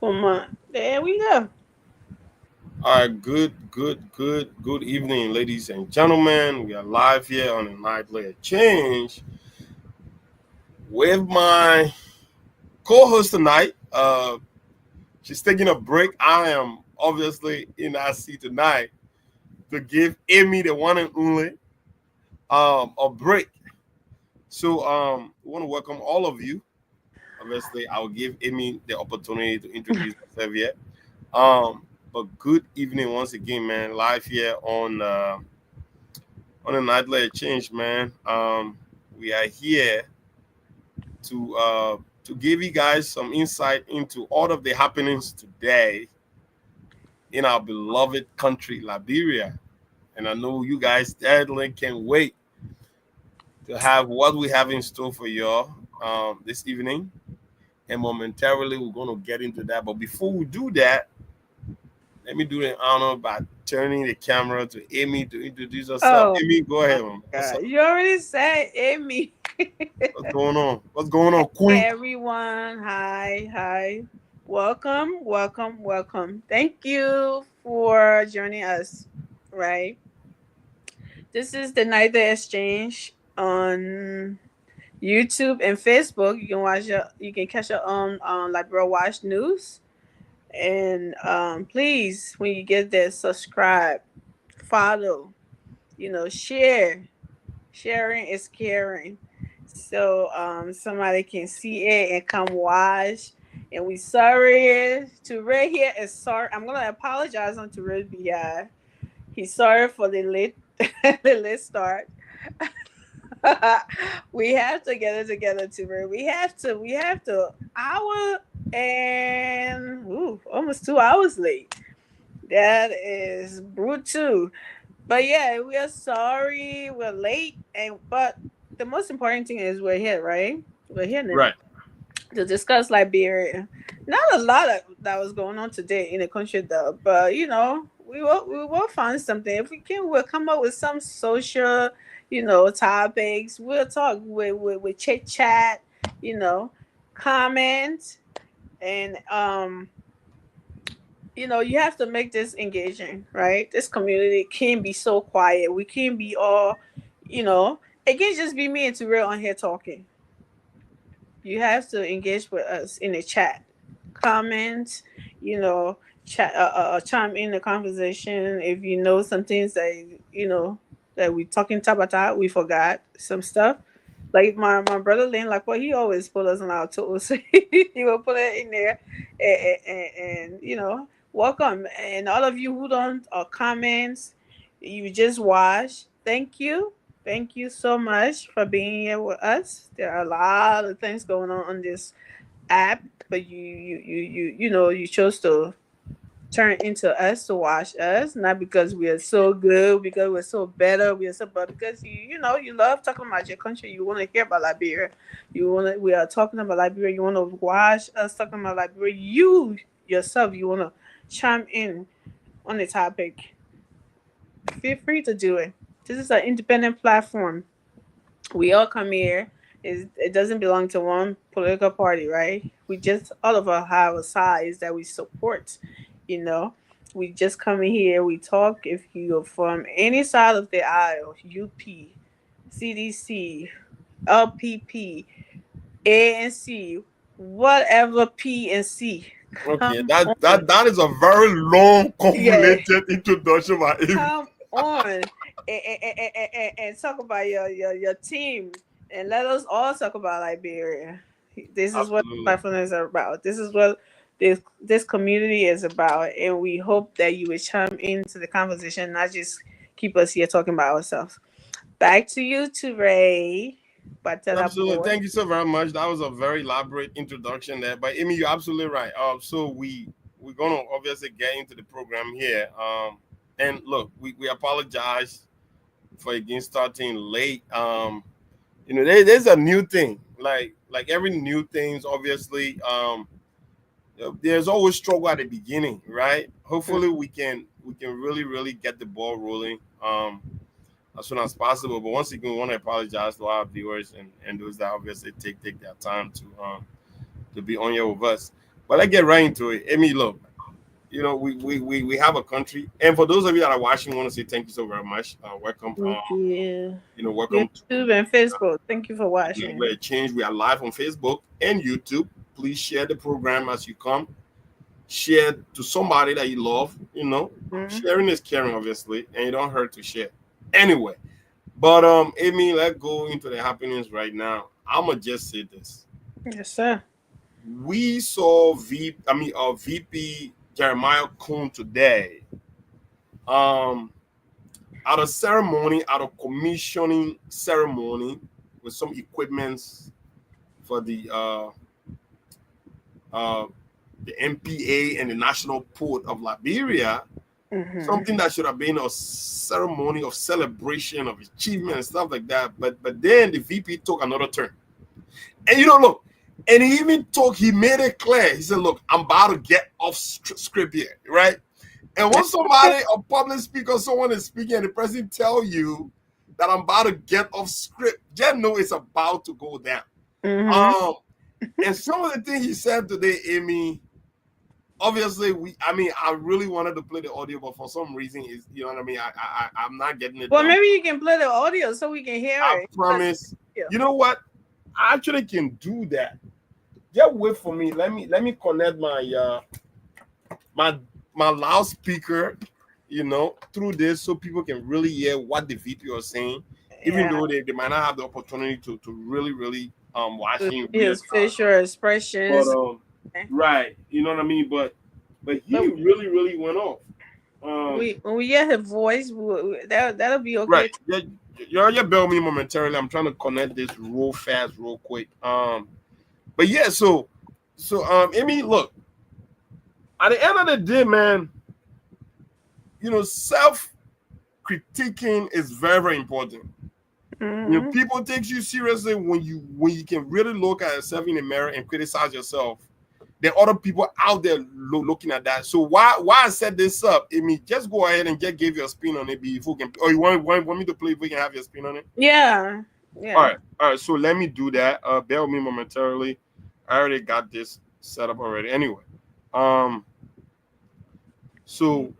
Come on. There we go. All right, good evening, ladies and gentlemen. We are live here on the Night Player Change with my co-host tonight. She's taking a break. I am obviously in IC tonight to give Amy the one and only a break. So we want to welcome all of you. Obviously, I will give Amy the opportunity to introduce herself here. But good evening once again, man. Live here on a nightly exchange, man. We are here to give you guys some insight into all of the happenings today in our beloved country, Liberia. And I know you guys definitely can't wait to have what we have in store for y'all this evening. And momentarily, we're going to get into that. But before we do that, let me do the honor by turning the camera to Amy to introduce herself. Oh Amy, go my ahead, man. What's God. up? You already said Amy. What's going on? What's going on, Queen? Everyone. Hi. Hi. Welcome. Welcome. Welcome. Thank you for joining us. Right. This is the Night the Exchange on YouTube and Facebook. You can catch your own like Bro Watch News. And please, when you get there, subscribe, follow, share. Sharing is caring. So somebody can see it and come watch. And we sorry to Ray here is sorry. I'm gonna apologize on to Ray behalf. He's sorry for the late the late start. We have to get it together to Ray. We have to hour and almost 2 hours late. That is brutal. But yeah, we are sorry we're late, and but the most important thing is we're here, right? We're here now Right. to discuss Liberia. Not a lot of that was going on today in the country, though. But we will find something if we can. We'll come up with some social, topics. We'll talk. We chit chat, you know, comment, and you have to make this engaging, right? This community can't be so quiet. We can't be all, you know, it can't just be me and Terrell on here talking. You have to engage with us in the chat, comment, chat, chime in the conversation. If you know some things that we talking about, we forgot some stuff. Like my brother Lynn, like what he always put us on our toes. He will put it in there, and welcome. And all of you who don't comments, you just watch. Thank you so much for being here with us. There are a lot of things going on this app, but you chose to turn into us to watch us, not because we are so good, because we're so better, we are so, but because you love talking about your country. You want to hear about Liberia. We are talking about Liberia. You want to watch us talking about Liberia. You yourself, you want to chime in on the topic. Feel free to do it. This is an independent platform. We all come here. It doesn't belong to one political party, right? We just all of us have a size that we support. You know, we just come in here. We talk. If you're from any side of the aisle, UP, CDC, LPP, ANC, whatever P and C, Okay. come That on. that that is a very long, Yeah, convoluted introduction by Amy. come on and talk about your team, and let us all talk about Liberia. This is what Absolutely. platform is about. This is what this community is about, and we hope that you will chime into the conversation, not just keep us here talking about ourselves. Back to you, to Ray. Batella Absolutely. boy. Thank you so very much. That was a very elaborate introduction there. But Amy, you're absolutely right. So we're gonna obviously get into the program here. And look, we apologize for again starting late. There's a new thing. Like every new things, obviously, there's always struggle at the beginning, right? Hopefully we can really, really get the ball rolling as soon as possible. But once again, we want to apologize to our viewers and those that obviously take their time to be on here with us. But let's get right into it. Amy, look, we have a country, and for those of you that are watching, I want to say thank you so very much. Welcome. Thank you. Welcome YouTube and Facebook. Thank you for watching. We're Change. We are live on Facebook and YouTube. Please share the program as you come. Share to somebody that you love. Sharing is caring, obviously, and you don't hurt to share. Anyway, but Amy, let's go into the happenings right now. I'ma just say this. Yes, sir. We saw VP Jeremiah Kuhn today. At a ceremony, at a commissioning ceremony with some equipments for the MPA and the National Port of Liberia, something that should have been a ceremony of celebration of achievement and stuff like that. But then the VP took another turn. And look, and he made it clear. He said, look, I'm about to get off script here, right? And when somebody, a public speaker, someone is speaking and the person tell you that I'm about to get off script, just know it's about to go down. And some of the things he said today, Amy, obviously, I really wanted to play the audio, but for some reason, I'm not getting it. Well, done. Maybe you can play the audio so we can hear it. I promise. Yeah. You know what? I actually can do that. Just wait for me. Let me connect my my loudspeaker, through this so people can really hear what the VP are saying, even though they might not have the opportunity to really watching his facial expressions. But, right, you know what I mean? But he really went off. When we hear his voice, that'll be okay. Right. You bear me momentarily. I'm trying to connect this real fast, real quick. But yeah, so Amy, look. At the end of the day, man, self-critiquing is very, very important. People take you seriously when you can really look at yourself in the mirror and criticize yourself. There are other people out there looking at that. So why I set this up, Amy, just go ahead and just give your spin on it before you can. Or you want me to play if we can have your spin on it? Yeah. All right. So let me do that. Bear with me momentarily. I already got this set up already. Anyway, so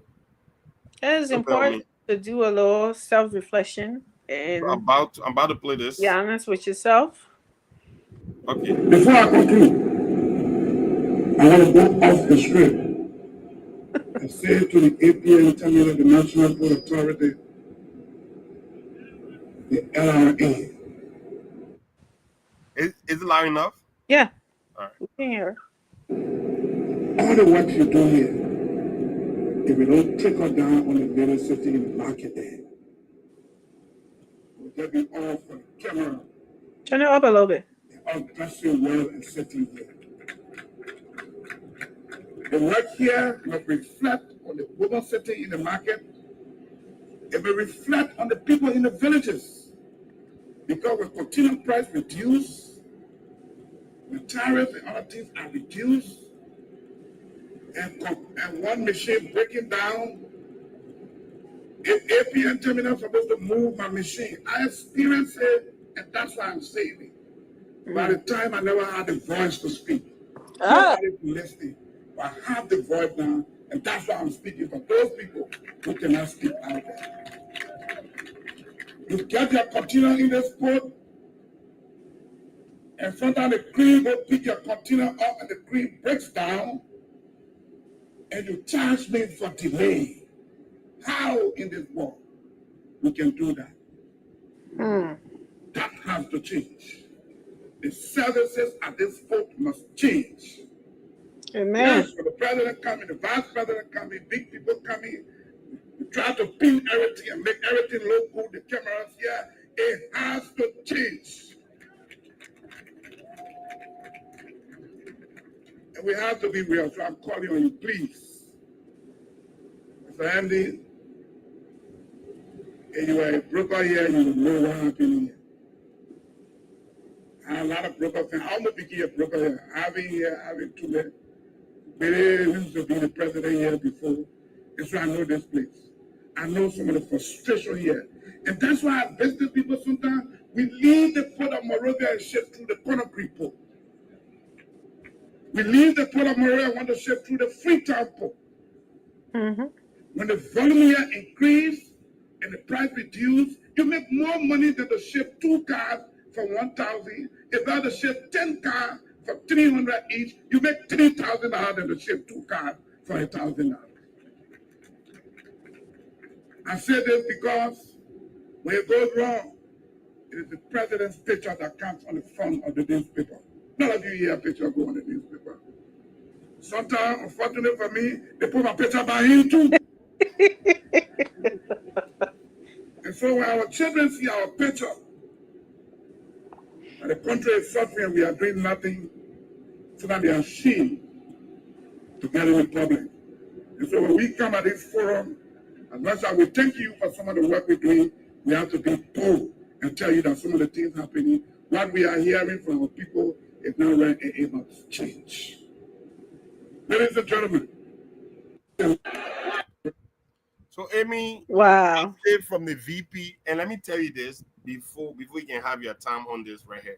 it is important to do a little self-reflection and I'm about to play this. Be honest with yourself. Okay. Before I conclude, I want to go off the script and say to the APN Terminal, the National Port Authority, the LRA. Is it loud enough? Yeah. All right. We can hear. All the work you do here, if we don't trickle down on the building sitting in the market there, we'll just be all for the camera. Turn it up a little bit. All dressing well and sitting here. The work here must reflect on the women sitting in the market. It will reflect on the people in the villages. Because with continuing price reduced, the tariffs and other things are reduced, and one machine breaking down, if APN Terminal is supposed to move my machine, I experienced it, and that's why I'm saying it. By the time I never had the voice to speak. Nobody listening. I have the voice now, and that's why I'm speaking for those people who cannot speak out there. You get your container in the port, and sometimes the crane will pick your container up, and the crane breaks down, and you charge me for delay. How in this world we can do that? That has to change. The services at this port must change. Amen. Yes, for the president coming, the vice president coming, big people coming, we try to pin everything and make everything look good, the cameras here, it has to change. And we have to be real, so I'm calling on you, please. Mr. Andy, if you are a broker here, you will know what happened here. I have a lot of brokers, and I'm not picking a broker here. Having two men. Billy used to be the president here before, and so I know this place. I know some of the frustration here. And that's why business people sometimes, we leave the port of Monrovia and ship through the Conakry port. We leave the port of Monrovia, want to ship through the Freetown port. Mm-hmm. When the volume here increase and the price reduce, you make more money than to ship 2 cars for 1,000. If I had to ship 10 cars for 300 each, you make $3,000 than to ship 2 cars for $1,000. I say this because when it goes wrong, it is the president's picture that comes on the front of the newspaper. None of you hear a picture go on the newspaper. Sometimes, unfortunately for me, they put my picture by him too. And so when our children see our picture, and the country is suffering and we are doing nothing, so that they are ashamed to get in public. And so when we come at this forum, as much as we thank you for some of the work we're doing, we have to be bold and tell you that some of the things happening, what we are hearing from our people is not right and it must change. Ladies and gentlemen. So, Amy, wow. from the VP, and let me tell you this before we can have your time on this right here.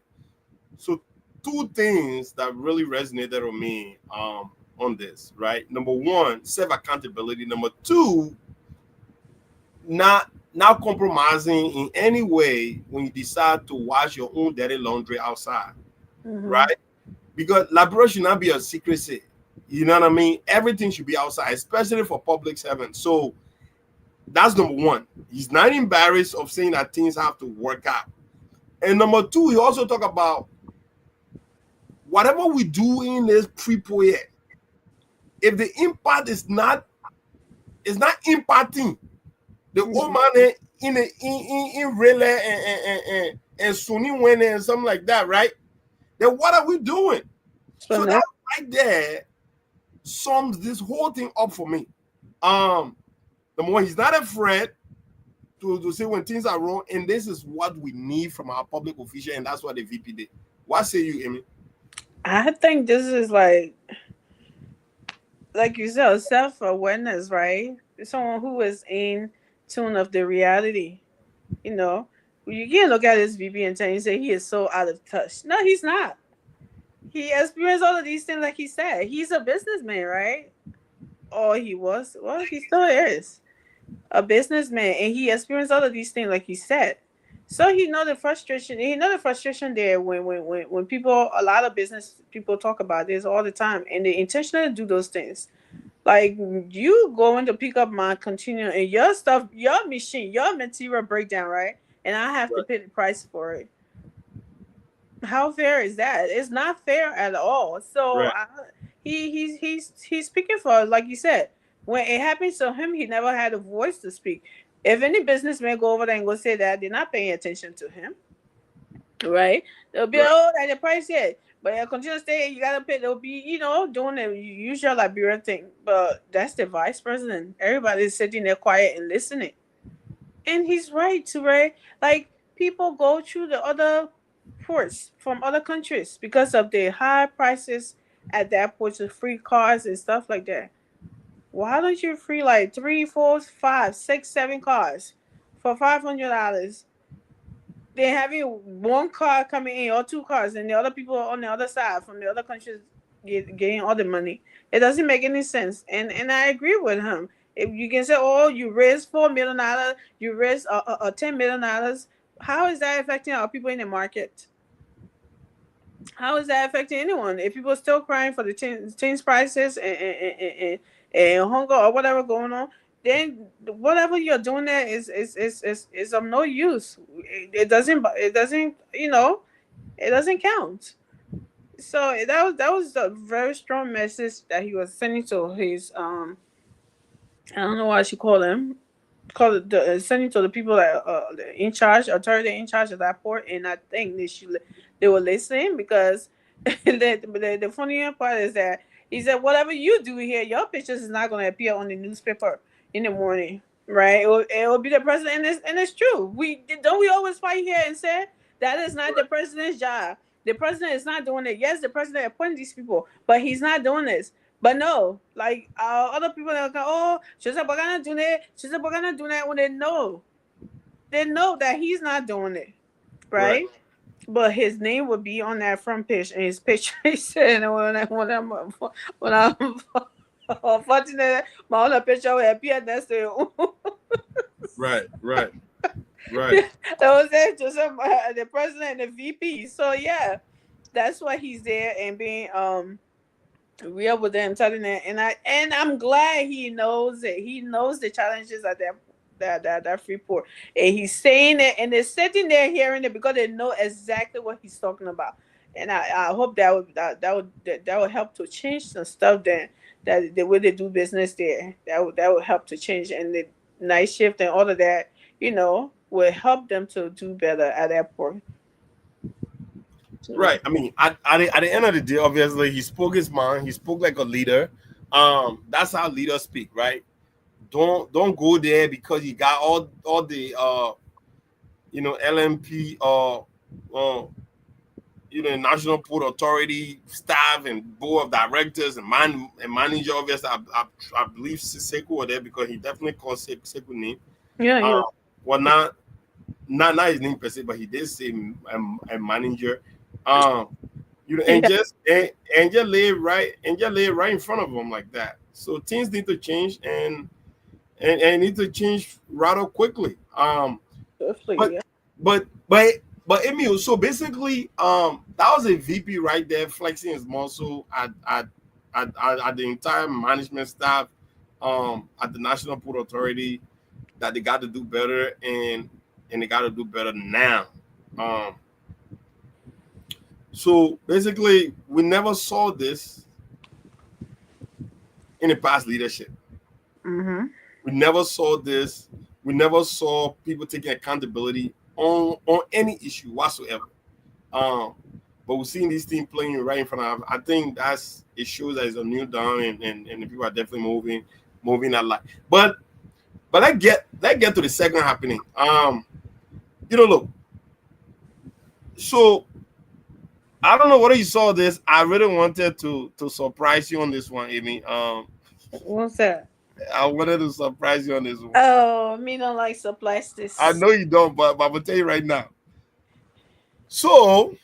So, 2 things that really resonated with me on this, right? Number 1, self accountability. Number 2, not compromising in any way when you decide to wash your own dirty laundry outside, right? Because labor should not be a secrecy. You know what I mean? Everything should be outside, especially for public servants. So that's number 1. He's not embarrassed of saying that things have to work out. And number 2, he also talk about whatever we do in this pre-project, if the impact is not impacting the old man in relay and Sunni winning and something like that, right? Then what are we doing? So that right there sums this whole thing up for me. Number 1, he's not afraid to say when things are wrong, and this is what we need from our public official, and that's what the VP did. What say you, Amy? I think this is like you said, self-awareness, right? Someone who is in tune of the reality. You know, you can't look at this VP and say he is so out of touch. No, he's not. He experienced all of these things, like he said. He's a businessman, right? Or he was. Well, he still is a businessman, and he experienced all of these things, like he said. So he know the frustration. He know the frustration there when people, a lot of business people talk about this all the time, and they intentionally do those things. Like, you going to pick up my container and your stuff, your machine, your material breakdown, right? And I have to pay the price for it. How fair is that? It's not fair at all. So he's speaking for, like you said, when it happens to him, he never had a voice to speak. If any businessman go over there and go say that, they're not paying attention to him, right? They'll be at the price yet, but continue to stay. You gotta pay. They'll be doing the usual Liberian thing, but that's the vice president. Everybody's sitting there quiet and listening, and he's right too, right? Like, people go through the other ports from other countries because of the high prices at that port, to free cars and stuff like that. Why don't you free like 3, 4, 5, 6, 7 cars for $500? They having 1 car coming in or 2 cars, and the other people on the other side from the other countries getting all the money. It doesn't make any sense. And I agree with him. If you can say, oh, you raised $4 million, you raised $10 million, how is that affecting our people in the market? How is that affecting anyone? If people are still crying for the change prices and hunger or whatever going on, then whatever you're doing there is of no use. It doesn't it doesn't count. So that was a very strong message that he was sending to his I don't know what I should call him. Sending to the people that in charge, authority in charge of that port, and I think they were listening, because the funny part is that he said, whatever you do here, your pictures is not going to appear on the newspaper in the morning, right? It will be the president, and it's true. We always fight here and say that is not the president's job. The president is not doing it. Yes, the president appointed these people, but he's not doing this. But no, like other people that go, oh, she's gonna do that when they know that he's not doing it, right? But his name would be on that front page, and his picture. He said, when I'm unfortunate, my own picture will appear next to you. Right, right, right. That was it, Joseph, the president and the VP. So yeah, that's why he's there and being real with them, telling them, and I'm glad he knows it. He knows the challenges at that Freeport, and he's saying it, and they're sitting there hearing it because they know exactly what he's talking about. And I hope that would help to change some stuff then, that the way they do business there, that would help to change, and the night shift and all of that, will help them to do better at airport. Right. I mean, at the end of the day, obviously, he spoke his mind. He spoke like a leader. That's how leaders speak, right? Don't go there because you got all the LMP National Port Authority staff and board of directors and manager. Obviously, I believe Sekou was there because he definitely called Sekou name. Yeah. Well, not his name per se, but he did say a manager. And just lay right in front of him like that. So things need to change and need to change rather quickly. But Emil, so basically, that was a VP right there flexing his muscle at the entire management staff at the National Port Authority, that they got to do better and they got to do better now. So basically, we never saw this in the past leadership. Mm-hmm. We never saw this. We never saw people taking accountability on any issue whatsoever. But we're seeing this team playing right in front of. I think it shows that it's a new dawn, and the people are definitely moving a lot. But let's get to the second happening. Look. So I don't know whether you saw this. I really wanted to surprise you on this one, Amy. What's that? I wanted to surprise you on this one. Oh, me don't like surprises. I know you don't, but I'm gonna tell you right now. So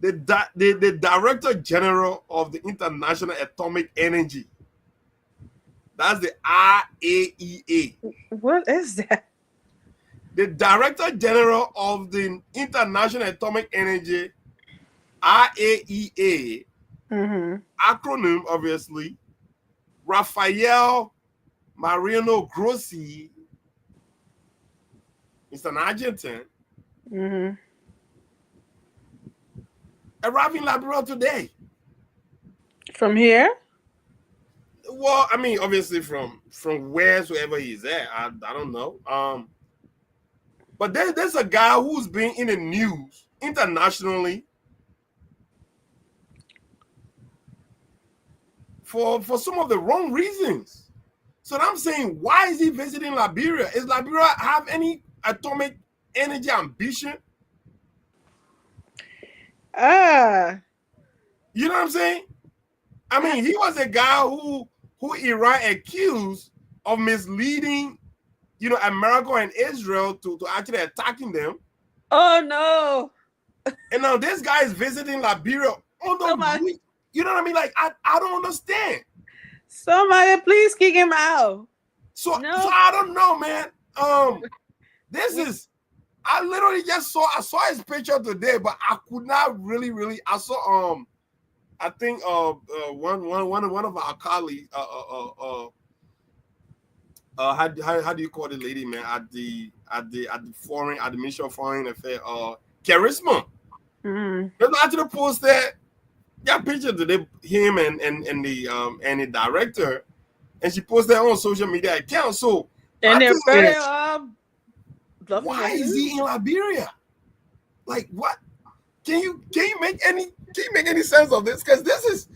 the Director General of the International Atomic Energy, that's the IAEA. What is that? The Director General of the International Atomic Energy, IAEA, acronym obviously, Rafael Mariano Grossi, it's an Argentine, arriving in Liberia today. From here? Well, I mean, obviously from wherever he's at, I don't know. But there's a guy who's been in the news internationally for some of the wrong reasons. So I'm saying, why is he visiting Liberia? Is Liberia have any atomic energy ambition? You know what I'm saying? I mean, he was a guy who Iran accused of misleading, America and Israel to actually attacking them. Oh no! And now this guy is visiting Liberia on the you know what I mean? Like I don't understand. Somebody please kick him out. So I don't know, man. I literally just saw his picture today, but I could not really. I saw I think one of our colleagues how do you call the lady, man, at the Ministry of Foreign Affairs, Charisma. There's actually posted that picture today, him and the director, and she posted on social media account. So and they're very why is he in Liberia? Like what? Can you make any sense of this? Because this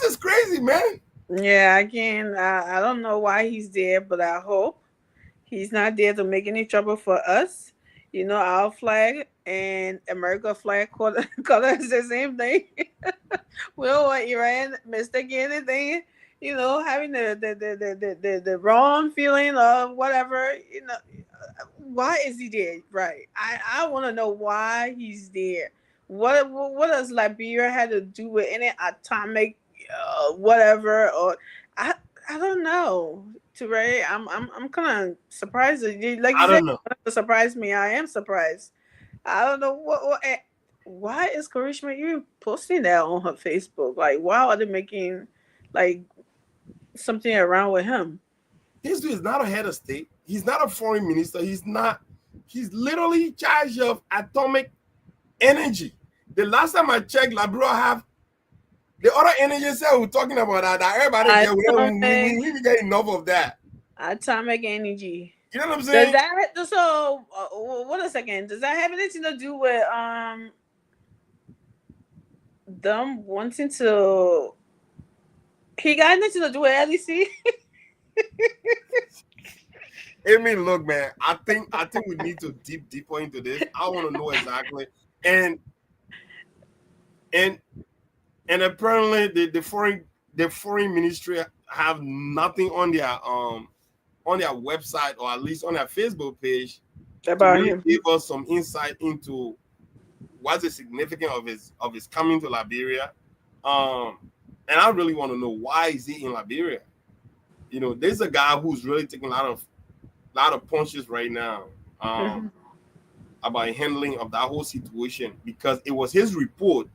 is crazy, man. Yeah, again, I don't know why he's there, but I hope he's not there to make any trouble for us. Our flag and America flag color is the same thing. We don't want Iran mistaking anything, having the wrong feeling of whatever, why is he there? Right. I want to know why he's there. What does Liberia had to do with any atomic whatever or I I don't know. Ray, I'm kind of surprised that like you I said, don't know. surprised me. I am surprised. I don't know why is Karishma even posting that on her Facebook? Like, why are they making like something around with him? This dude is not a head of state. He's not a foreign minister. He's not. He's literally in charge of atomic energy. The last time I checked, Liberia have the other energy cell we're talking about that everybody we get enough of that. Atomic energy. You know what I'm saying? What a second. Does that have anything to do with them wanting to? He got anything to do with LEC? I mean, look, man. I think we need to deep deeper into this. I want to know exactly, and apparently the foreign ministry have nothing on their website or at least on their Facebook page About to really him. give us some insight into what's the significance of his coming to Liberia. And I really want to know why is he in Liberia. You know, there's a guy who's really taking a lot of punches right now about handling of that whole situation, because it was his report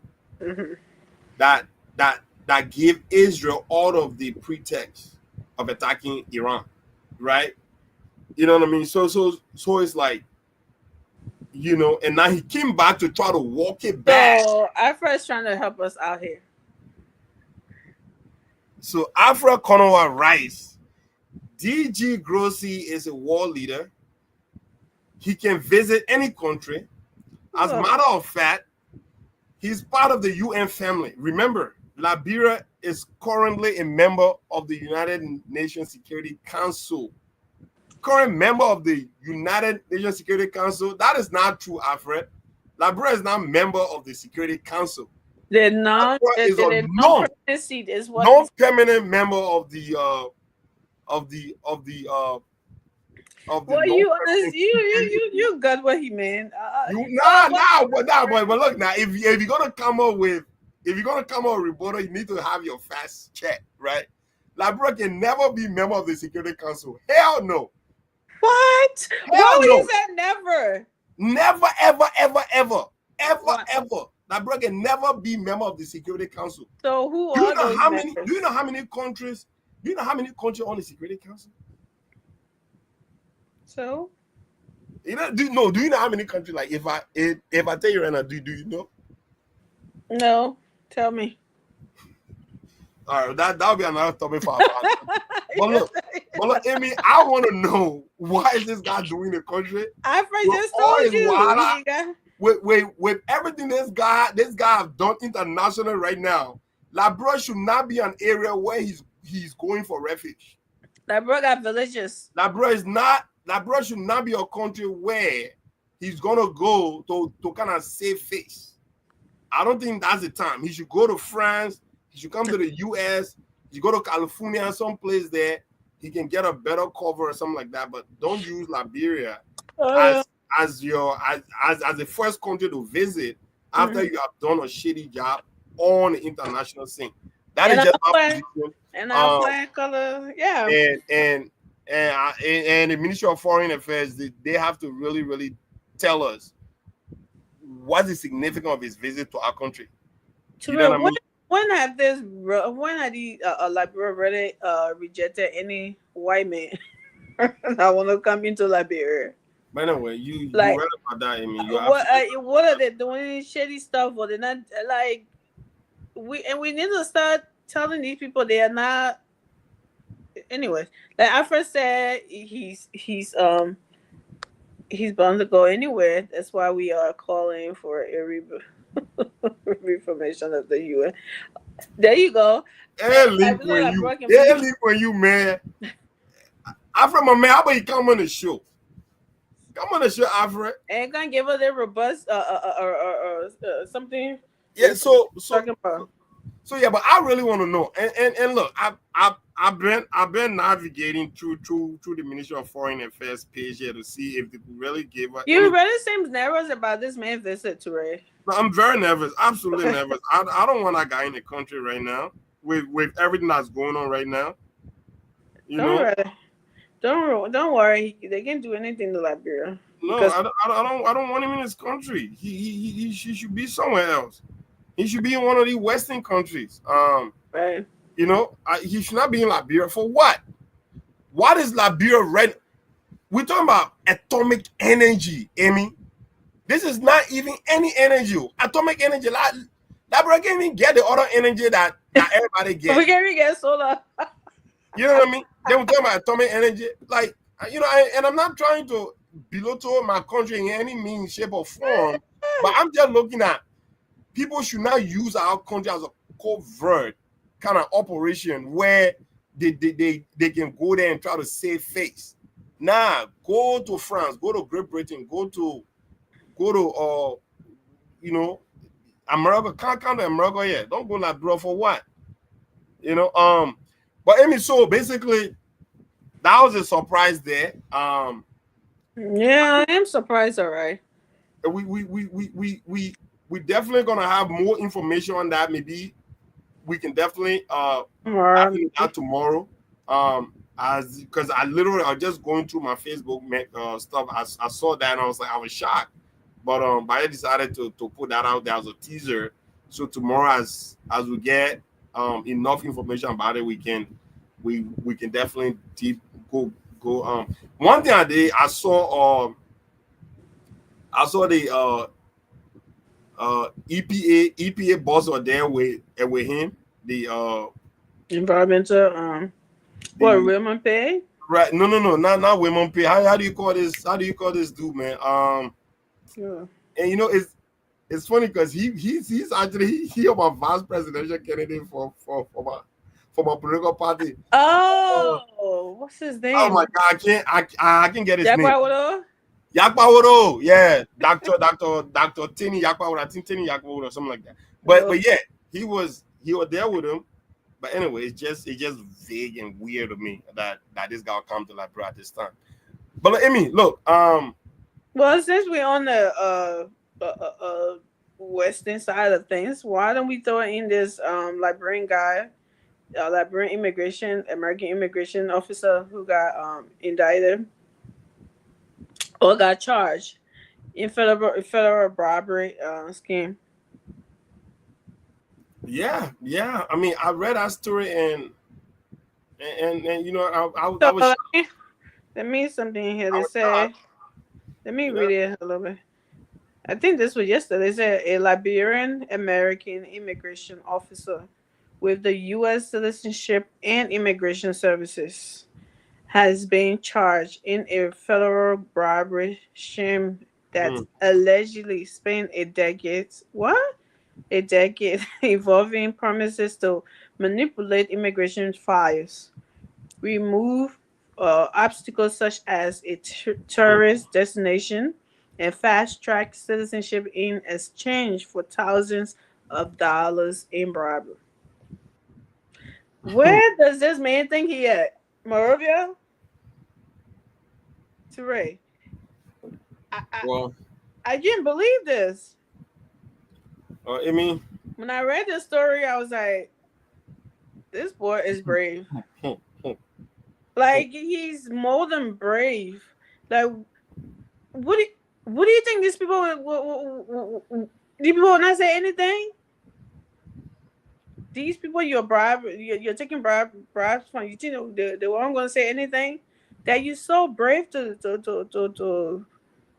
that gave Israel all of the pretext of attacking Iran, right? You know what I mean? So it's like, you know, and now he came back to try to walk it back. So Afra is trying to help us out here. So Afra Konowa Rice, DG Grossi is a war leader. He can visit any country. As a matter of fact, he's part of the UN family. Remember, Liberia is currently a member of the United Nations Security Council. Current member of the United Nations Security Council. That is not true, Alfred. Liberia is not member of the Security Council. They're not. They're non-permanent seat is what. Non-permanent member of the well, you got what he meant. But look now, if you're gonna come up with a reporter, you need to have your facts checked, right? Liberia can never be member of the Security Council. Hell no. What? Why would you say never? Never, ever, ever, ever, ever, ever. Liberia can never be member of the Security Council. So who do you are know those how members? many? Do you know how many countries? Do you know how many countries on the Security Council? So, do you know how many countries? Like, if I tell you right now, do you know? No, tell me. All right, that'll be another topic for our podcast. But look, Amy, I want to know, why is this guy doing the country? I just told you. With everything this guy have done internationally right now, Liberia should not be an area where he's going for refuge. Liberia got villages. Liberia should not be a country where he's gonna go to kind of save face. I don't think that's the time. He should go to France. He should come to the US. He should go to California, someplace there. He can get a better cover or something like that. But don't use Liberia as the first country to visit after you have done a shitty job on the international scene. That is just my position. And our flag color, yeah. And the Ministry of Foreign Affairs, they have to really, really tell us what's the significance of his visit to our country. You know what I mean? When had he Liberia really rejected any white man that want to come into Liberia? By the way, you read about that. I mean, what are they doing? Shady stuff, or they're not like we need to start telling these people they are not. Anyway, like I first said, he's bound to go anywhere. That's why we are calling for a reformation of the UN. There you go. When you man. Alfred, my man, how about you come on the show? Come on the show, Alfred. And gonna give us a robust something. Yeah, so So yeah, but I really want to know. And look, I've been navigating through the Ministry of Foreign Affairs page here to see if they really gave us You any. really seems nervous about this man visit to Ray. I'm very nervous, absolutely nervous. I don't want that guy in the country right now with everything that's going on right now. You Don't know, worry. Don't worry. They can do anything to Liberia no, because I don't want him in his country. He should be somewhere else. He should be in one of the Western countries. right. You know, he should not be in Liberia for what? What is Liberia red? We're talking about atomic energy, Amy. This is not even any energy. Atomic energy. Liberia can't even get the other energy that everybody We gets. can get solar. You know what I mean? Then we're talking about atomic energy. Like, you know, and I'm not trying to belittle my country in any means, shape, or form, but I'm just looking at people should not use our country as a covert kind of operation where they can go there and try to save face. Nah, go to France, go to Great Britain, go to you know, America. Can't come to America yet. Don't go like bro for what? You know, but Amy, so basically that was a surprise there. Yeah, I am surprised. All right. We definitely gonna have more information on that. Maybe we can definitely that tomorrow. As because I was just going through my Facebook stuff. I saw that and I was like, I was shocked. But I decided to put that out there as a teaser. So tomorrow, as we get enough information about it, we can definitely go. One thing I did, I saw the EPA boss were there with him. The Environmental what Raymond Pay? right? No, not women pay. How do you call this? How do you call this dude, man? Yeah. And you know it's funny because he's actually he a vice presidential candidate for my political party. Oh, what's his name? Oh my god, I can't get his name. Yakwawodo? Yakpawodo, yeah, Dr. Tini Yakpawodo, I think Tini Yakpawodo or something like that. But yeah, he was there with him. But anyway, it's just vague and weird to me that this guy will come to Liberia at this time. But like, Amy, look, Well, since we're on the western side of things, why don't we throw in this Liberian guy, Liberian American immigration officer who got indicted or got charged in federal robbery scheme. yeah. I mean, I read that story and you know, I So was let me something here. They say, let me read it a little bit. I think this was yesterday. They said a Liberian American immigration officer with the U.S. Citizenship and Immigration Services has been charged in a federal bribery scheme that allegedly spanned a decade. What? A decade involving promises to manipulate immigration files, remove obstacles such as a tourist destination, and fast track citizenship in exchange for thousands of dollars in bribery. Where does this man think he at? Morovia? Teray. I didn't believe this. I mean, when I read this story, I was like, this boy is brave. Like, he's more than brave. Like, what do you think these people will not say anything? These people you're taking bribes from. You think they weren't going to say anything? That you're so brave to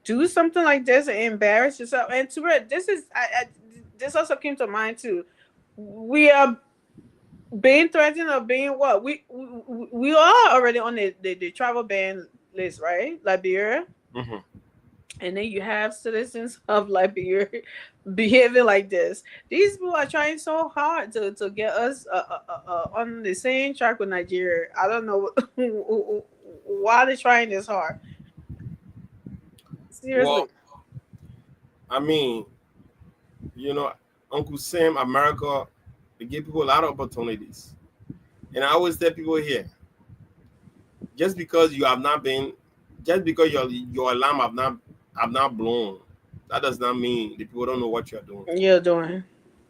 do something like this and embarrass yourself. And to this also came to mind too. We are being threatened of being what? We are already on the travel ban list, right? Liberia. Mm-hmm. And then you have citizens of Liberia behaving like this. These people are trying so hard to get us on the same track with Nigeria. I don't know why they're trying this hard. Seriously. Well, I mean, you know, Uncle Sam, America They give people a lot of opportunities. And I always tell people here, just because you have not been, just because your alarm have not blown, that does not mean the people don't know what you're doing. You're doing.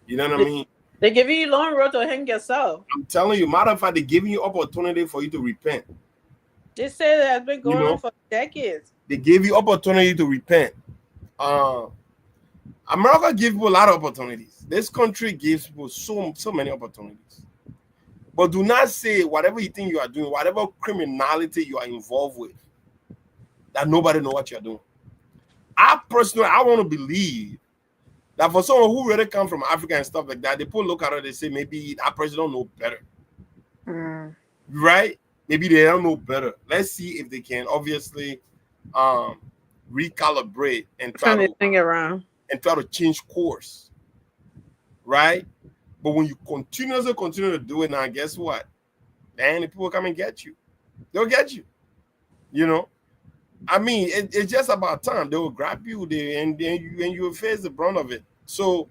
You know what I mean? They give you long road to hang yourself. I'm telling you, matter of fact, they're giving you opportunity for you to repent. They say that has been going on for decades. They gave you opportunity to repent. America gives people a lot of opportunities. This country gives people so many opportunities. But do not say whatever you think you are doing, whatever criminality you are involved with, that nobody know what you're doing. I want to believe that for someone who really come from Africa and stuff like that, they put look at it, they say maybe that person don't know better. Right? Maybe they don't know better. Let's see if they can obviously recalibrate and try to change course. Right? But when you continue to do it now, guess what? Then the people come and get you. They'll get you. You know? I mean, it's just about time. They will grab you and you will face the brunt of it. So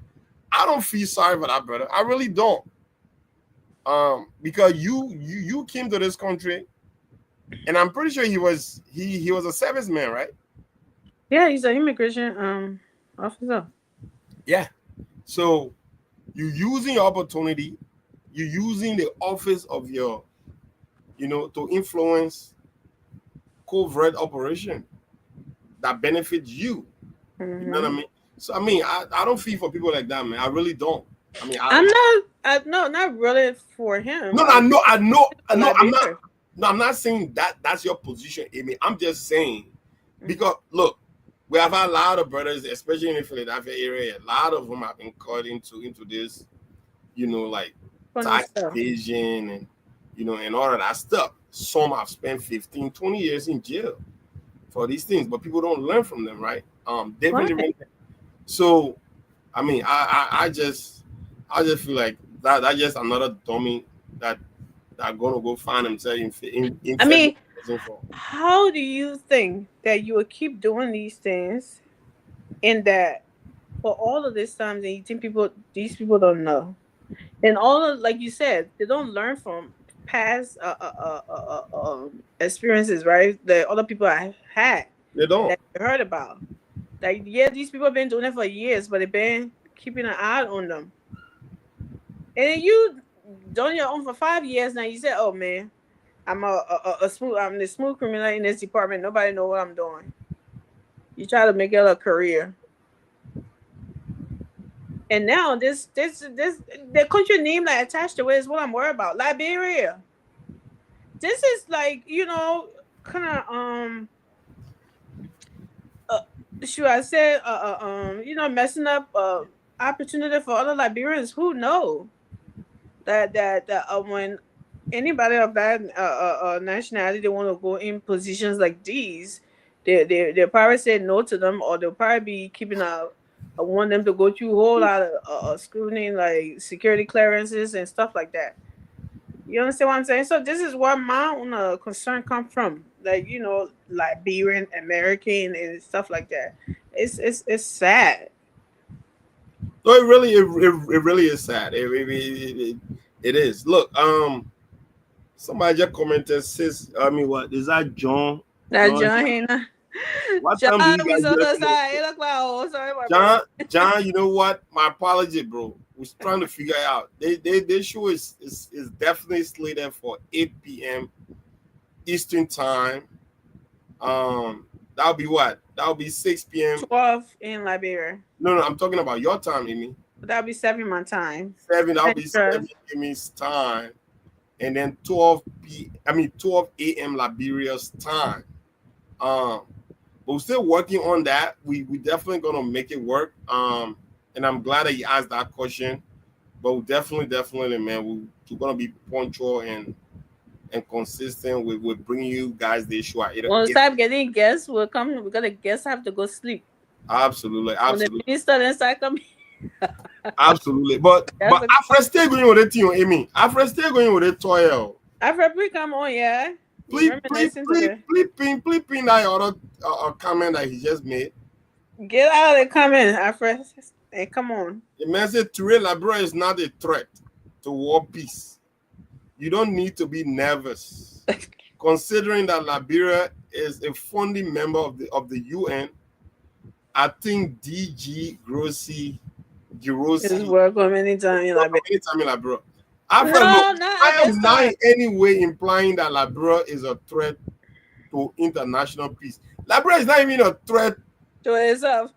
I don't feel sorry for that brother. I really don't. Because you came to this country, and I'm pretty sure he was a serviceman, right? Yeah, he's an immigration officer. Yeah. So you're using your opportunity, you're using the office of your, to influence covert operation that benefits you. You know what I mean? So I mean, I don't feel for people like that, man. I really don't. I mean, not really for him. No, I know. I'm not saying that that's your position, Amy. I'm just saying because look, we have a lot of brothers, especially in the Philadelphia area. A lot of them have been caught into this, like tax evasion and and all of that stuff. Some have spent 15, 20 years in jail for these things, but people don't learn from them, right? So, I mean, I just feel like that's just another dummy that gonna go find himself in I mean, how do you think that you will keep doing these things, in that for all of this time, and you think these people don't know, and all of, like you said, they don't learn from past experiences, right? That other people have had. They don't. That you heard about. Like, yeah, these people have been doing it for years, but they've been keeping an eye on them. And you done your own for 5 years now. You said, "Oh man, I'm I'm the smooth criminal in this department. Nobody know what I'm doing." You try to make it a career, and now this the country name like attached to it is what I'm worried about. Liberia. This is like kind of should I say messing up opportunity for other Liberians who know that when anybody of that nationality they want to go in positions like these, they'll probably say no to them, or they'll probably be keeping want them to go through a whole lot of scrutiny, like security clearances and stuff like that. You understand what I'm saying? So this is where my concern comes from. Like, Liberian, American, and stuff like that. It's sad. No, it really is sad. It is. Look, somebody just commented, says, I mean, what is that, John? That John. What time do you guys John, you know what? My apology, bro. We're trying to figure it out. This show is definitely slated for 8 p.m. Eastern time. That'll be what? That'll be 6 p.m. 12 in Liberia. No, I'm talking about your time, Amy. That'll be 7 my time. That'll be 7 Amy's time. And then 12 a.m. Liberia's time. But we're still working on that. We definitely gonna make it work. And I'm glad that you asked that question. But we definitely, man, we're gonna be punctual and consistent with bringing you guys the show. When we start getting guests, we'll come. We're gonna guests have to go sleep. Absolutely. When the minister then start coming. Absolutely. But after still going with the team, Amy. After still going with the toil. After we come on, yeah. Please pin that other comment that he just made. Get out of the comment, Alfred. Hey, come on. The man said Touré Labra is not a threat. to world peace. You don't need to be nervous, considering that Liberia is a founding member of the UN. I think DG Grossi Is welcome anytime in Liberia. anytime in Liberia. No, not I am not in any way implying that Liberia is a threat to international peace. Liberia is not even a threat to itself.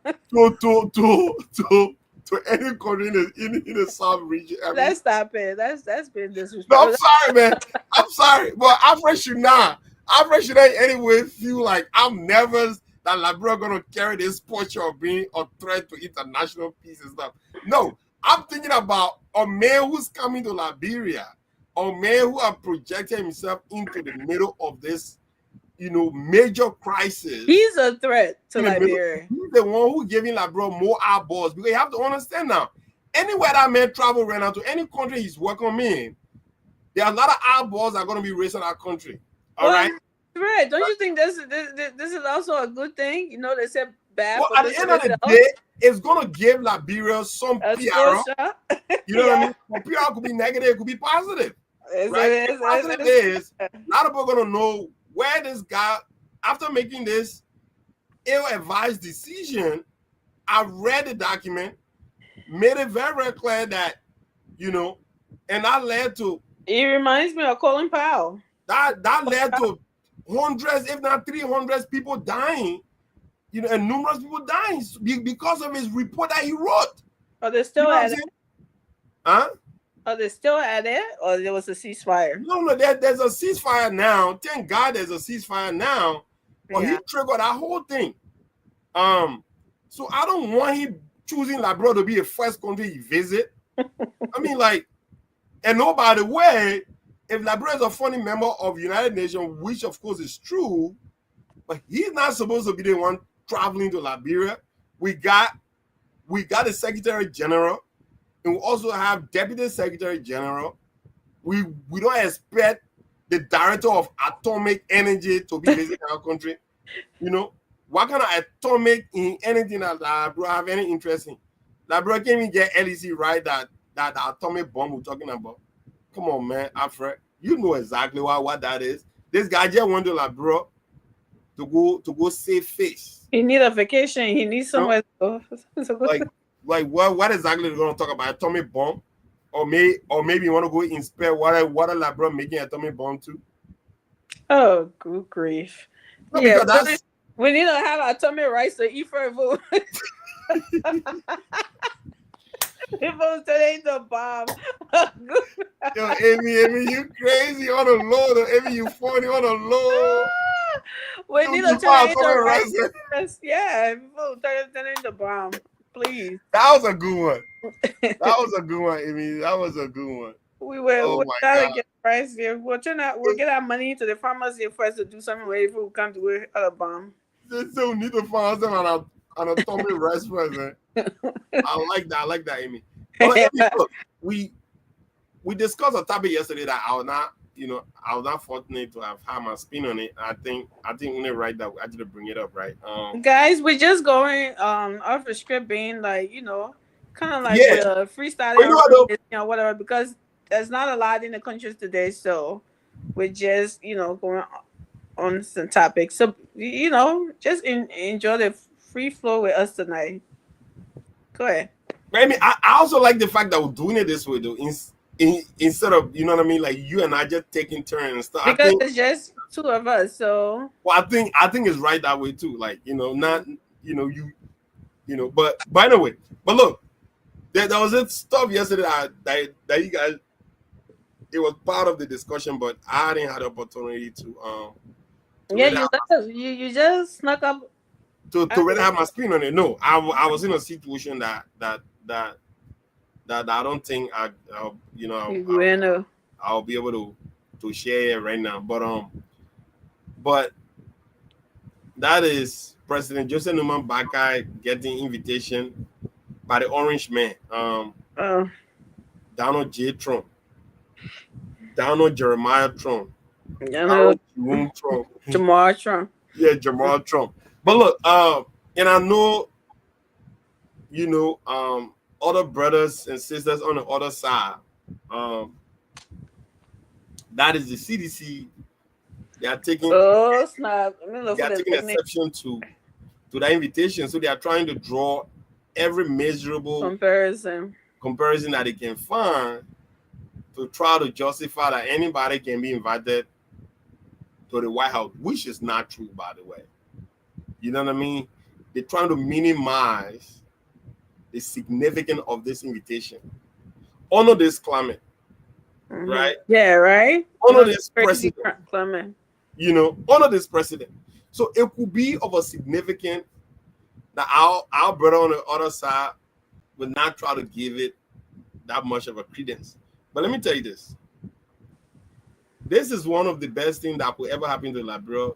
to any country in the South region. Let's stop it. That's been disrespectful. No, I'm sorry, man. I'm sorry, but Alfred should not in any way feel like I'm nervous that Liberia gonna carry this posture of being a threat to international peace and stuff. No, I'm thinking about a man who's coming to Liberia, a man who has projected himself into the middle of this, major crisis. He's a threat to Liberia. He's the one who giving Liberia more eyeballs, because you have to understand now, anywhere that man travel right now to any country he's welcoming, there are a lot of eyeballs that are going to be raised in our country. All right? Right. Don't you think this is also a good thing? They said bad. Well, at the end of the day, it's going to give Liberia some PR. You know what I mean? Well, PR could be negative, it could be positive. Right? The positive is, a lot of people are going to know where this guy, after making this ill-advised decision, I read the document, made it very, very clear that, and that led to... It reminds me of Colin Powell. That led to hundreds, if not 300 people dying, and numerous people dying because of his report that he wrote. Are they still at it? Huh? Are they still at it, or there was a ceasefire? No, there's a ceasefire now. Thank God there's a ceasefire now. But he triggered that whole thing. So I don't want him choosing Liberia to be a first country he visit. I mean, and no, by the way, if Liberia is a founding member of United Nations, which of course is true, but he's not supposed to be the one traveling to Liberia. We got the Secretary General, and we also have Deputy Secretary General. We don't expect the Director of Atomic Energy to be visiting our country. What kind of atomic in anything that Liberia have any interest in? Liberia can't even get LEC right that the atomic bomb we're talking about. Come on, man, Alfred. You know exactly what that is. This guy just went to Liberia to go save face. He need a vacation. He needs somewhere to go. What exactly are we going to talk about? Atomic bomb? Or maybe you want to go inspect what Liberia making atomic bomb to? Oh, good grief. No, yeah, we need to have atomic rights to eat for a food. People saying the bomb. Yo, Amy, you crazy on the low. Amy, you funny on the low. We need to turn the rights. Yeah, people turn the bomb. Please. That was a good one. Amy. That was a good one. We're trying to get price here. We'll get our money to the farmers here first to do something ready before we come to with a bomb. They still need to find them on a atomic rice present. I like that, Amy. But Amy, look, we discussed a topic yesterday that I was not fortunate to have had my spin on it. I think when they right that we actually bring it up, right? Guys, we're just going off the script, being kind of like freestyling or whatever, because there's not a lot in the countries today, so we're just going on some topics. So just enjoy the free flow with us tonight. Go ahead. I mean, I also like the fact that we're doing it this way, though. Instead of, you know what I mean, like you and I just taking turns and stuff. Because it's just two of us, so. Well, I think it's right that way too. Like, not, but anyway. But look, there was this stuff yesterday that you guys, it was part of the discussion, but I didn't have the opportunity to you just snuck up to really have my spin on it. No, I was in a situation that I don't think I'll be able to share it right now. But that is President Joseph Newman Bakai getting invitation by the Orange Man, Donald J. Trump, Donald Jeremiah Trump, Donald Trump, Jamal Trump. Yeah, Jamal Trump. But look, and I know, other brothers and sisters on the other side, Um, that is the CDC. They are taking Oh snap! Let me look they for are the taking nickname. exception to that invitation. So they are trying to draw every measurable Comparison. comparison that they can find to try to justify that anybody can be invited to the White House, which is not true, by the way. You know what I mean? They're trying to minimize the significance of this invitation. Honor this climate, right? Yeah, right. Honor No, this crazy president. Clement. Honor this president. So it could be of a significant that our brother on the other side would not try to give it that much of a credence. But let me tell you this. This is one of the best things that could ever happen to Liberia.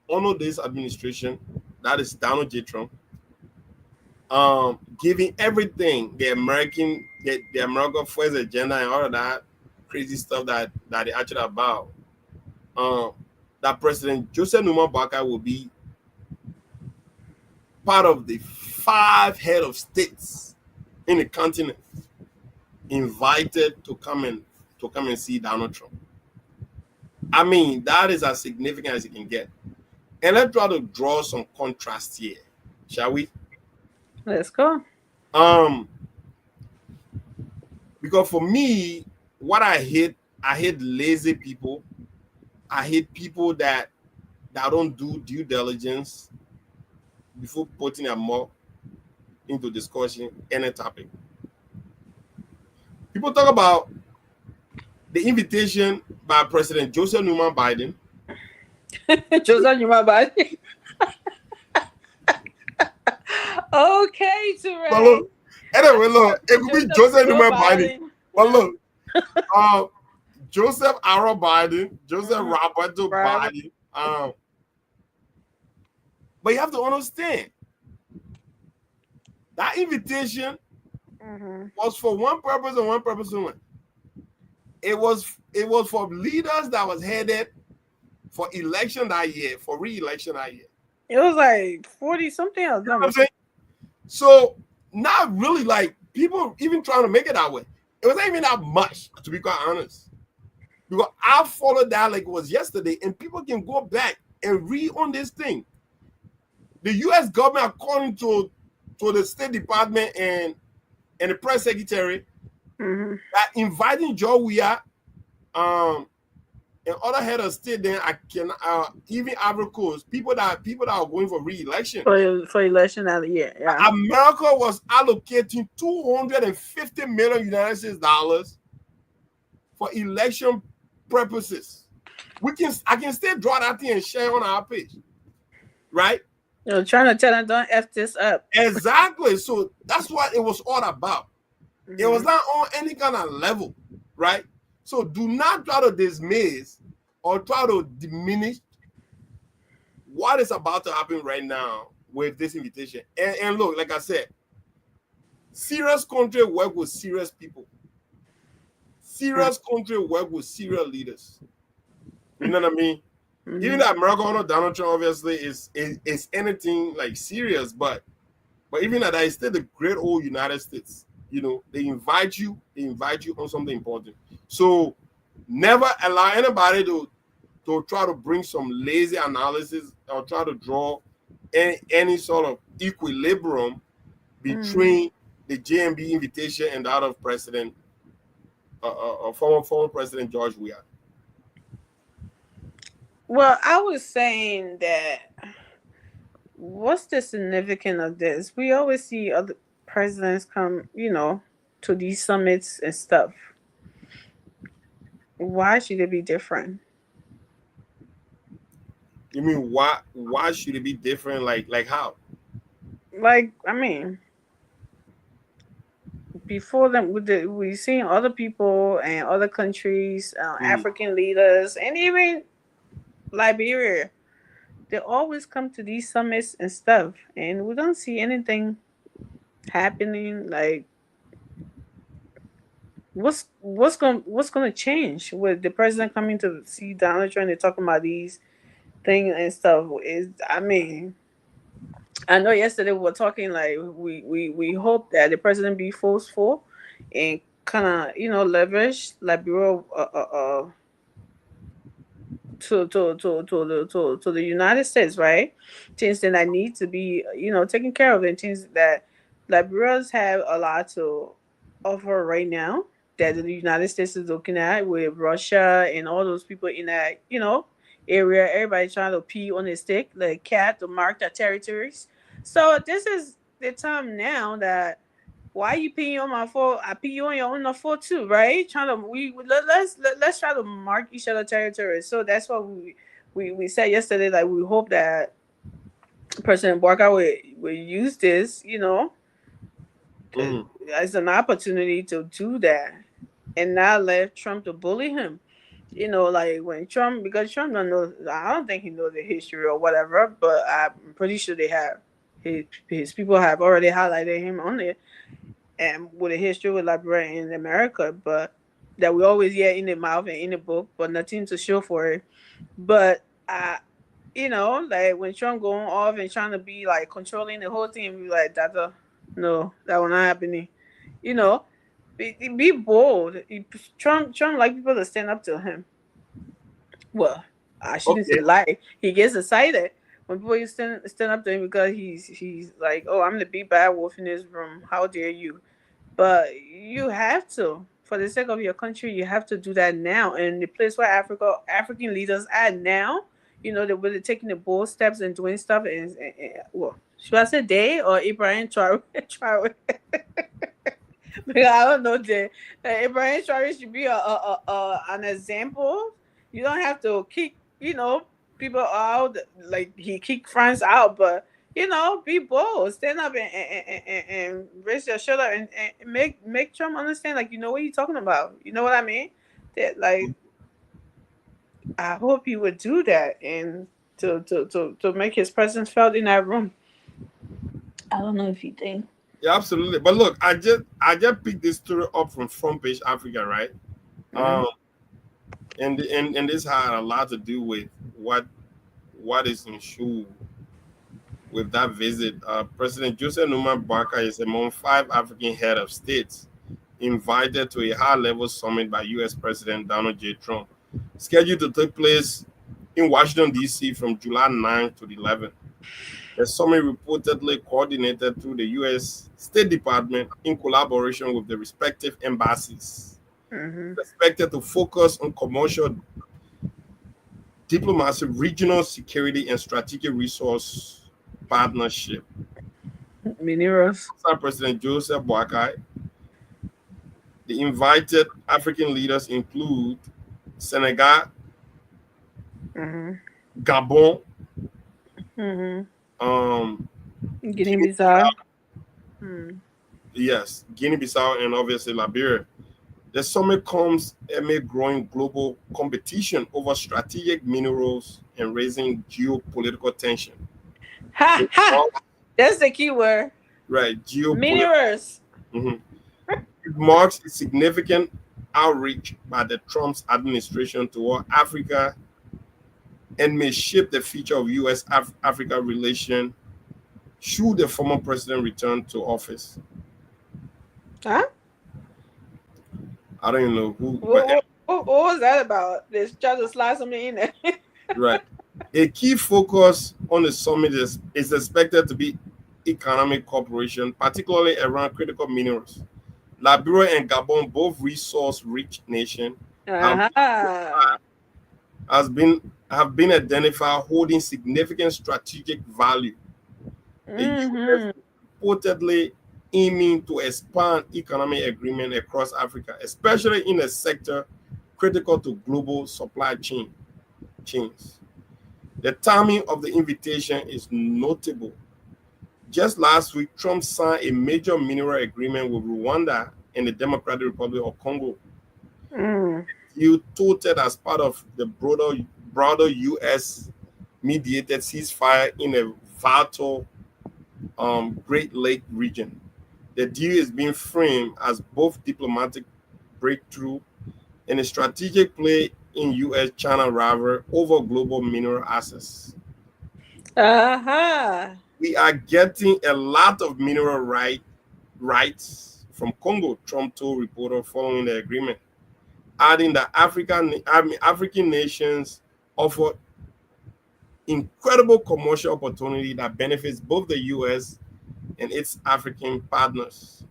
Honor this administration, that is Donald J. Trump, giving everything the America First agenda and all of that crazy stuff that they actually about. That President Joseph Numa Baka will be part of the 5 head of states in the continent invited to come and see Donald Trump. I mean, that is as significant as it can get. And let's try to draw some contrast here, shall we? Let's go. Because for me, what I hate lazy people. I hate people that don't do due diligence before putting a more into discussion any topic. People talk about the invitation by President Joseph Newman Biden. Joseph Numa Biden. Okay, Terrell. But look, anyway, look, it could be Joseph Newman Biden. But look, Joseph Aaron Biden, Joseph Roberto Biden. But you have to understand that invitation was for one purpose and one purpose only. It was for leaders that was headed for election that year, for re-election that year. It was like 40 something else. You know what I'm saying? So not really like people even trying to make it that way. It wasn't even that much, to be quite honest. Because I followed that like it was yesterday, and people can go back and read on this thing. The U.S. government, according to the State Department and the press secretary, that inviting Joe Weah and other head of state, then I can even Ivory Coast, people that are going for re-election for election that year. Yeah. America was allocating $250 million United States dollars for election purposes. I can still draw that thing and share on our page, right? You're trying to tell them don't F this up. Exactly. So that's what it was all about. It was not on any kind of level, right? So do not try to dismiss or try to diminish what is about to happen right now with this invitation. And look, like I said, serious country work with serious people. Serious country work with serious leaders. You know what I mean? Even that America under Donald Trump obviously is anything like serious, but even that is still the great old United States. You know, they invite you on something important. So never allow anybody to try to bring some lazy analysis or try to draw any sort of equilibrium between the JMB invitation and that of former President George Weah. Well, I was saying that what's the significance of this? We always see other presidents come, to these summits and stuff. Why should it be different? You mean why should it be different? Like how? Like, I mean, before them, we seen other people and other countries, African leaders, and even Liberia. They always come to these summits and stuff, and we don't see anything happening. Like, what's gonna change with the president coming to see Donald Trump and talking about these things and stuff? I know yesterday we were talking like we hope that the president be forceful and kind of leverage Liberia to the United States, right? Things that need to be taken care of, and things that Liberians have a lot to offer right now that the United States is looking at with Russia and all those people in that area. Everybody trying to pee on the stick, like cat, to mark their territories. So this is the time now that why you peeing on my phone? I pee you on your own phone too, right? Trying to let's try to mark each other territory. So that's what we said yesterday. Like we hope that President Barker will use this, Mhm. as an opportunity to do that, and not let Trump to bully him. Like when Trump, because Trump don't know. I don't think he knows the history or whatever, but I'm pretty sure they have. His people have already highlighted him on it and with a history with Liberia in America, but that we always hear in the mouth and in the book, but nothing to show for it. But like when Trump going off and trying to be like controlling the whole thing, we like no, that will not happening. You know, be bold. Trump like people to stand up to him. Well, I shouldn't say Okay. lie. He gets excited when people stand up to him because he's like, oh, I'm the big bad wolf in this room. How dare you? But you have to, for the sake of your country, you have to do that now. And the place where African leaders are now, they're really taking the bold steps and doing stuff. Well, should I say they or Ibrahim Traore? Traore? Because I don't know that Ibrahim Traore should be an example. You don't have to kick, people out like he kicked France out, but be bold, stand up and raise your shoulder and make Trump understand, like what you're talking about. You know what I mean? That like I hope he would do that and to make his presence felt in that room. I don't know if you think. Yeah, absolutely. But look, I just picked this story up from Front Page Africa, right? Mm-hmm. Um, and this had a lot to do with what is in shoe with that visit. President Joseph Numa Barker is among 5 African head of states invited to a high-level summit by U.S. President Donald J. Trump, scheduled to take place in Washington, D.C. from July 9th to the 11th. The summit reportedly coordinated through the U.S. State Department in collaboration with the respective embassies, Mm-hmm. expected to focus on commercial diplomacy, regional security, and strategic resource partnership. Mineros. President Joseph Boakai. The invited African leaders include Senegal, Mm-hmm. Gabon, Mm-hmm. um, Guinea-Bissau. Mm. yes, Guinea-Bissau, and obviously Liberia. The summit comes amid growing global competition over strategic minerals and raising geopolitical tension. Ha It ha! marks, That's the key word. right, geopolitical. Minerals. Mhm. It marks a significant outreach by the Trump's administration toward Africa and may shape the future of U.S. Africa relation should the former president return to office. Huh? I don't even know who, What, but what, what was that about? They try to slide something in there. right. A key focus on the summit is expected to be economic cooperation, particularly around critical minerals. Liberia and Gabon, both resource-rich nations, have Uh-huh. has been have been identified holding significant strategic value. The U.S. Mm-hmm. reportedly aiming to expand economic agreement across Africa, especially in a sector critical to global supply chains. The timing of the invitation is notable. Just last week, Trump signed a major mineral agreement with Rwanda and the Democratic Republic of Congo. Mm. You touted as part of the broader U.S. mediated ceasefire in a vital Great Lake region. The deal is being framed as both diplomatic breakthrough and a strategic play in U.S.-China rivalry over global mineral access. Uh-huh. We are getting a lot of mineral rights from Congo, Trump told reporter following the agreement, adding that African nations offer incredible commercial opportunity that benefits both the U.S. and its African partners.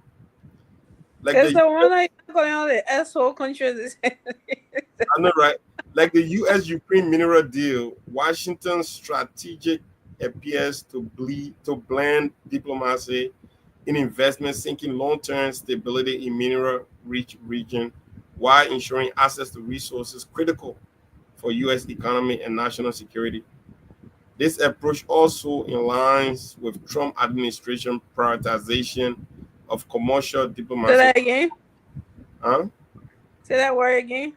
Like It's the the one that you're calling all the asshole countries. I know, right? Like the U.S.-Ukraine mineral deal, Washington's strategic appears to blend diplomacy in investment, seeking long-term stability in mineral-rich region, while ensuring access to resources critical for U.S. economy and national security. This approach also aligns with Trump administration prioritization of commercial Say diplomacy. that again. Huh? Say that word again.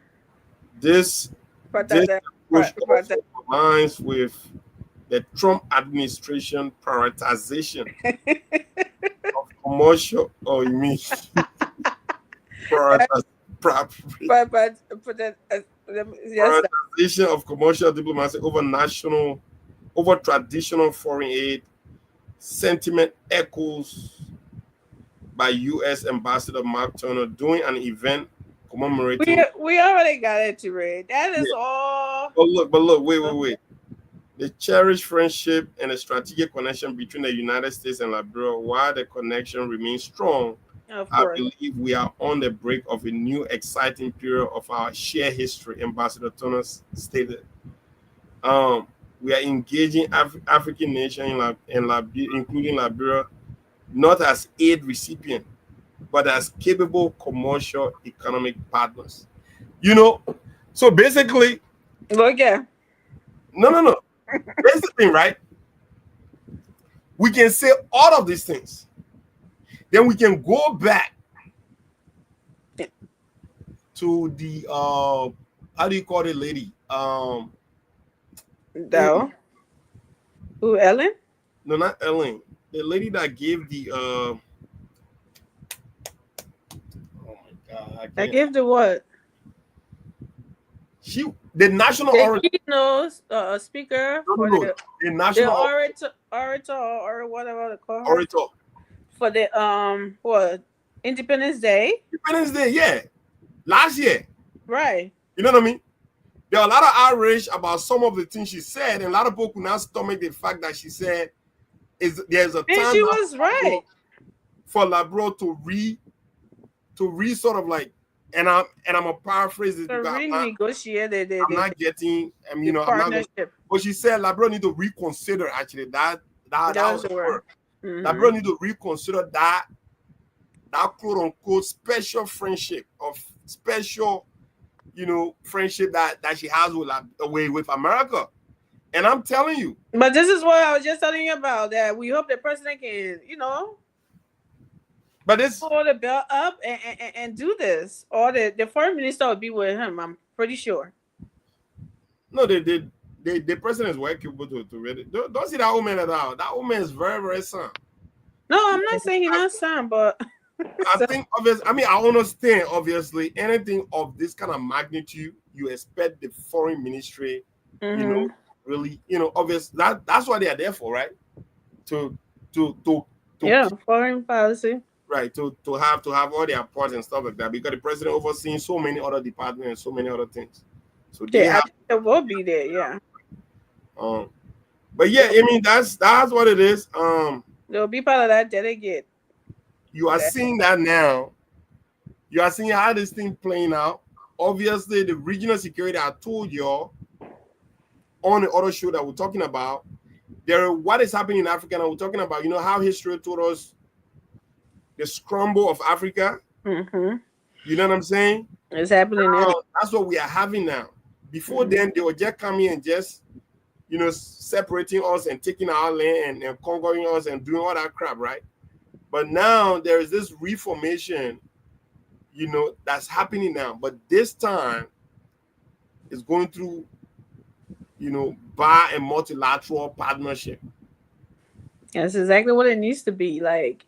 This approach also aligns with the Trump administration prioritization of commercial, or you mean prioritization of commercial diplomacy over traditional foreign aid. Sentiment echoes by U.S. Ambassador Mark Turner during an event commemorating. We already got it to read. That is all. But look, wait. The cherished friendship and the strategic connection between the United States and Liberia, while the connection remains strong, I believe we are on the brink of a new exciting period of our shared history, Ambassador Turner stated. We are engaging African nations including Liberia, not as aid recipient, but as capable commercial economic partners. So basically, look at no. That's the thing, right? We can say all of these things. Then we can go back to the how do you call it, lady? Who, Ellen? No, not Ellen. The lady that gave the oh my god. I gave the what? The national orator, speaker, the national orator or whatever they call her. Orator for the Independence Day. Independence Day, yeah, last year, right? You know what I mean? There are a lot of outrage about some of the things she said, and a lot of people could not stomach the fact that she said there's a time. And she was right for Labro to sort of like. And I'm a paraphrase it because I'm not getting. I mean, I'm not. But she said Labro need to reconsider. Actually, that was the word. Labro need to reconsider that quote unquote special friendship friendship that she has with America. And I'm telling you. But this is what I was just telling you about. That we hope the president can, But it's pull the belt up and do this, or the foreign minister will be with him. I'm pretty sure. No, the president is well capable to read it. Don't see that woman at all. That woman is very, very sound. No, I'm not saying he's not sound, but I think obviously. I mean, I understand. Obviously, anything of this kind of magnitude, you expect the foreign ministry, really, obviously that's what they are there for, right? To foreign policy. Right, to have all their parts and stuff like that, because the president overseeing so many other departments and so many other things. So it will be there, yeah. But yeah, I mean that's what it is. They'll be part of that delegate. You are seeing that now. You are seeing how this thing playing out. Obviously, the regional security I told y'all on the other show that we're talking about. What is happening in Africa, and we're talking about, how history told us the scramble of Africa. Mm-hmm. You know what I'm saying? It's happening now. That's what we are having now. Before then, they were just coming and just, separating us and taking our land and conquering us and doing all that crap, right? But now there is this reformation, that's happening now. But this time, it's going through, by a multilateral partnership. That's exactly what it needs to be. Like,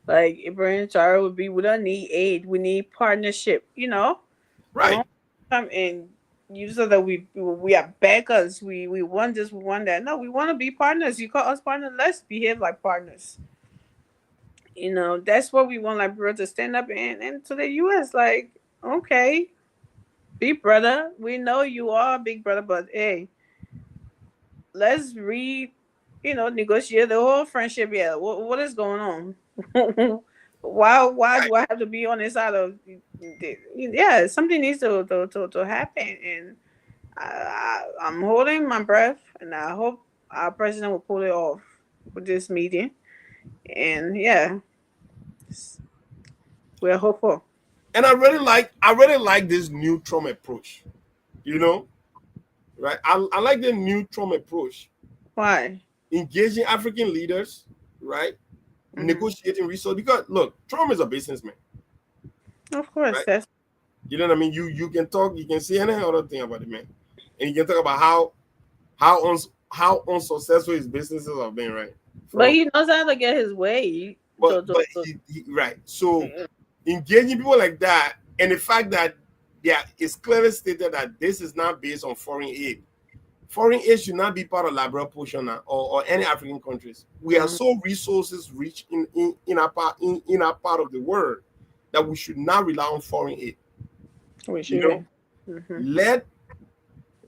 like Ibrahim Traore would be, we don't need aid, we need partnership, Right. And you said that we are backers, we want this, we want that. No, we want to be partners. You call us partners, let's behave like partners. You know, that's what we want Liberia to stand up and to the US. Like, okay, big brother, we know you are a big brother, but hey, let's negotiate the whole friendship. Yeah, what is going on? Why Right. do I have to be on the side of yeah, something needs to happen, and I'm holding my breath, and I hope our president will pull it off with this meeting. And yeah, we're hopeful. And I really like this new Trump approach. You know, right? I like the new Trump approach, Why? engaging African leaders, right? Hmm. Negotiating resources. Because look, Trump is a businessman, Of course, right? that's You know what I mean? You can talk, you can say any other thing about the man, and you can talk about how unsuccessful his businesses have been, right? but From he knows how to get his way. but right. So engaging people like that, and the fact that yeah, it's clearly stated that this is not based on foreign aid. Foreign aid should not be part of Liberal portion or any African countries. We are Mhm. so resources rich in our part of the world that we should not rely on foreign aid. We You should. know, Mm-hmm.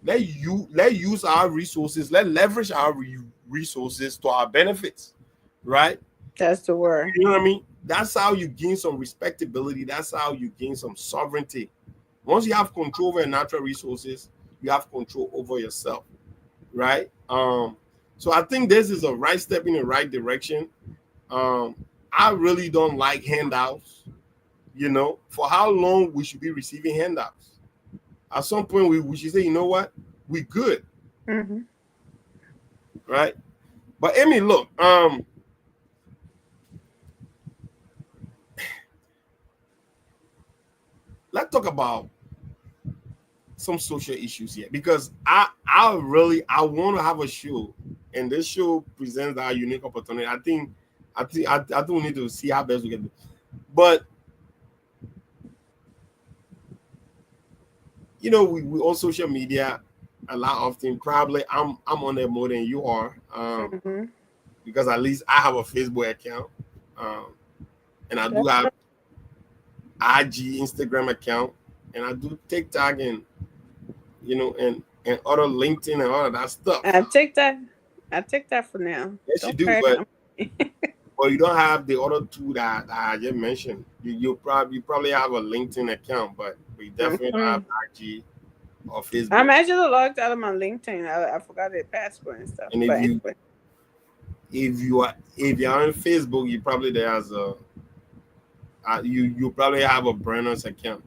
let use our resources, let leverage our resources to our benefits, right? That's the word. You know what I mean? That's how you gain some respectability. That's how you gain some sovereignty. Once you have control over your natural resources, you have control over yourself, right? So I think this is a right step in the right direction. Um, I really don't like handouts. You know, for how long we should be receiving handouts? At some point, we should say, you know what, we good, Mm-hmm. right? But Amy, look, let's talk about some social issues here because I want to have a show, and this show presents our unique opportunity. I think we need to see how best we can do. But you know, we on social media a lot often. Probably I'm on there more than you are, Mm-hmm. because at least I have a Facebook account, um, and I do That's have right. IG, Instagram account, and I do TikTok and you know and other LinkedIn and all of that stuff. I take that. I take that for now. Yes, you Don't do, worry. but you don't have the other two that I just mentioned. You probably have a LinkedIn account, but you definitely don't have Mhm. IG or I'm Facebook. actually logged out of my LinkedIn. I forgot the password and stuff. And But anyway, if you're on Facebook, you probably there as a you probably have a Brenner's account.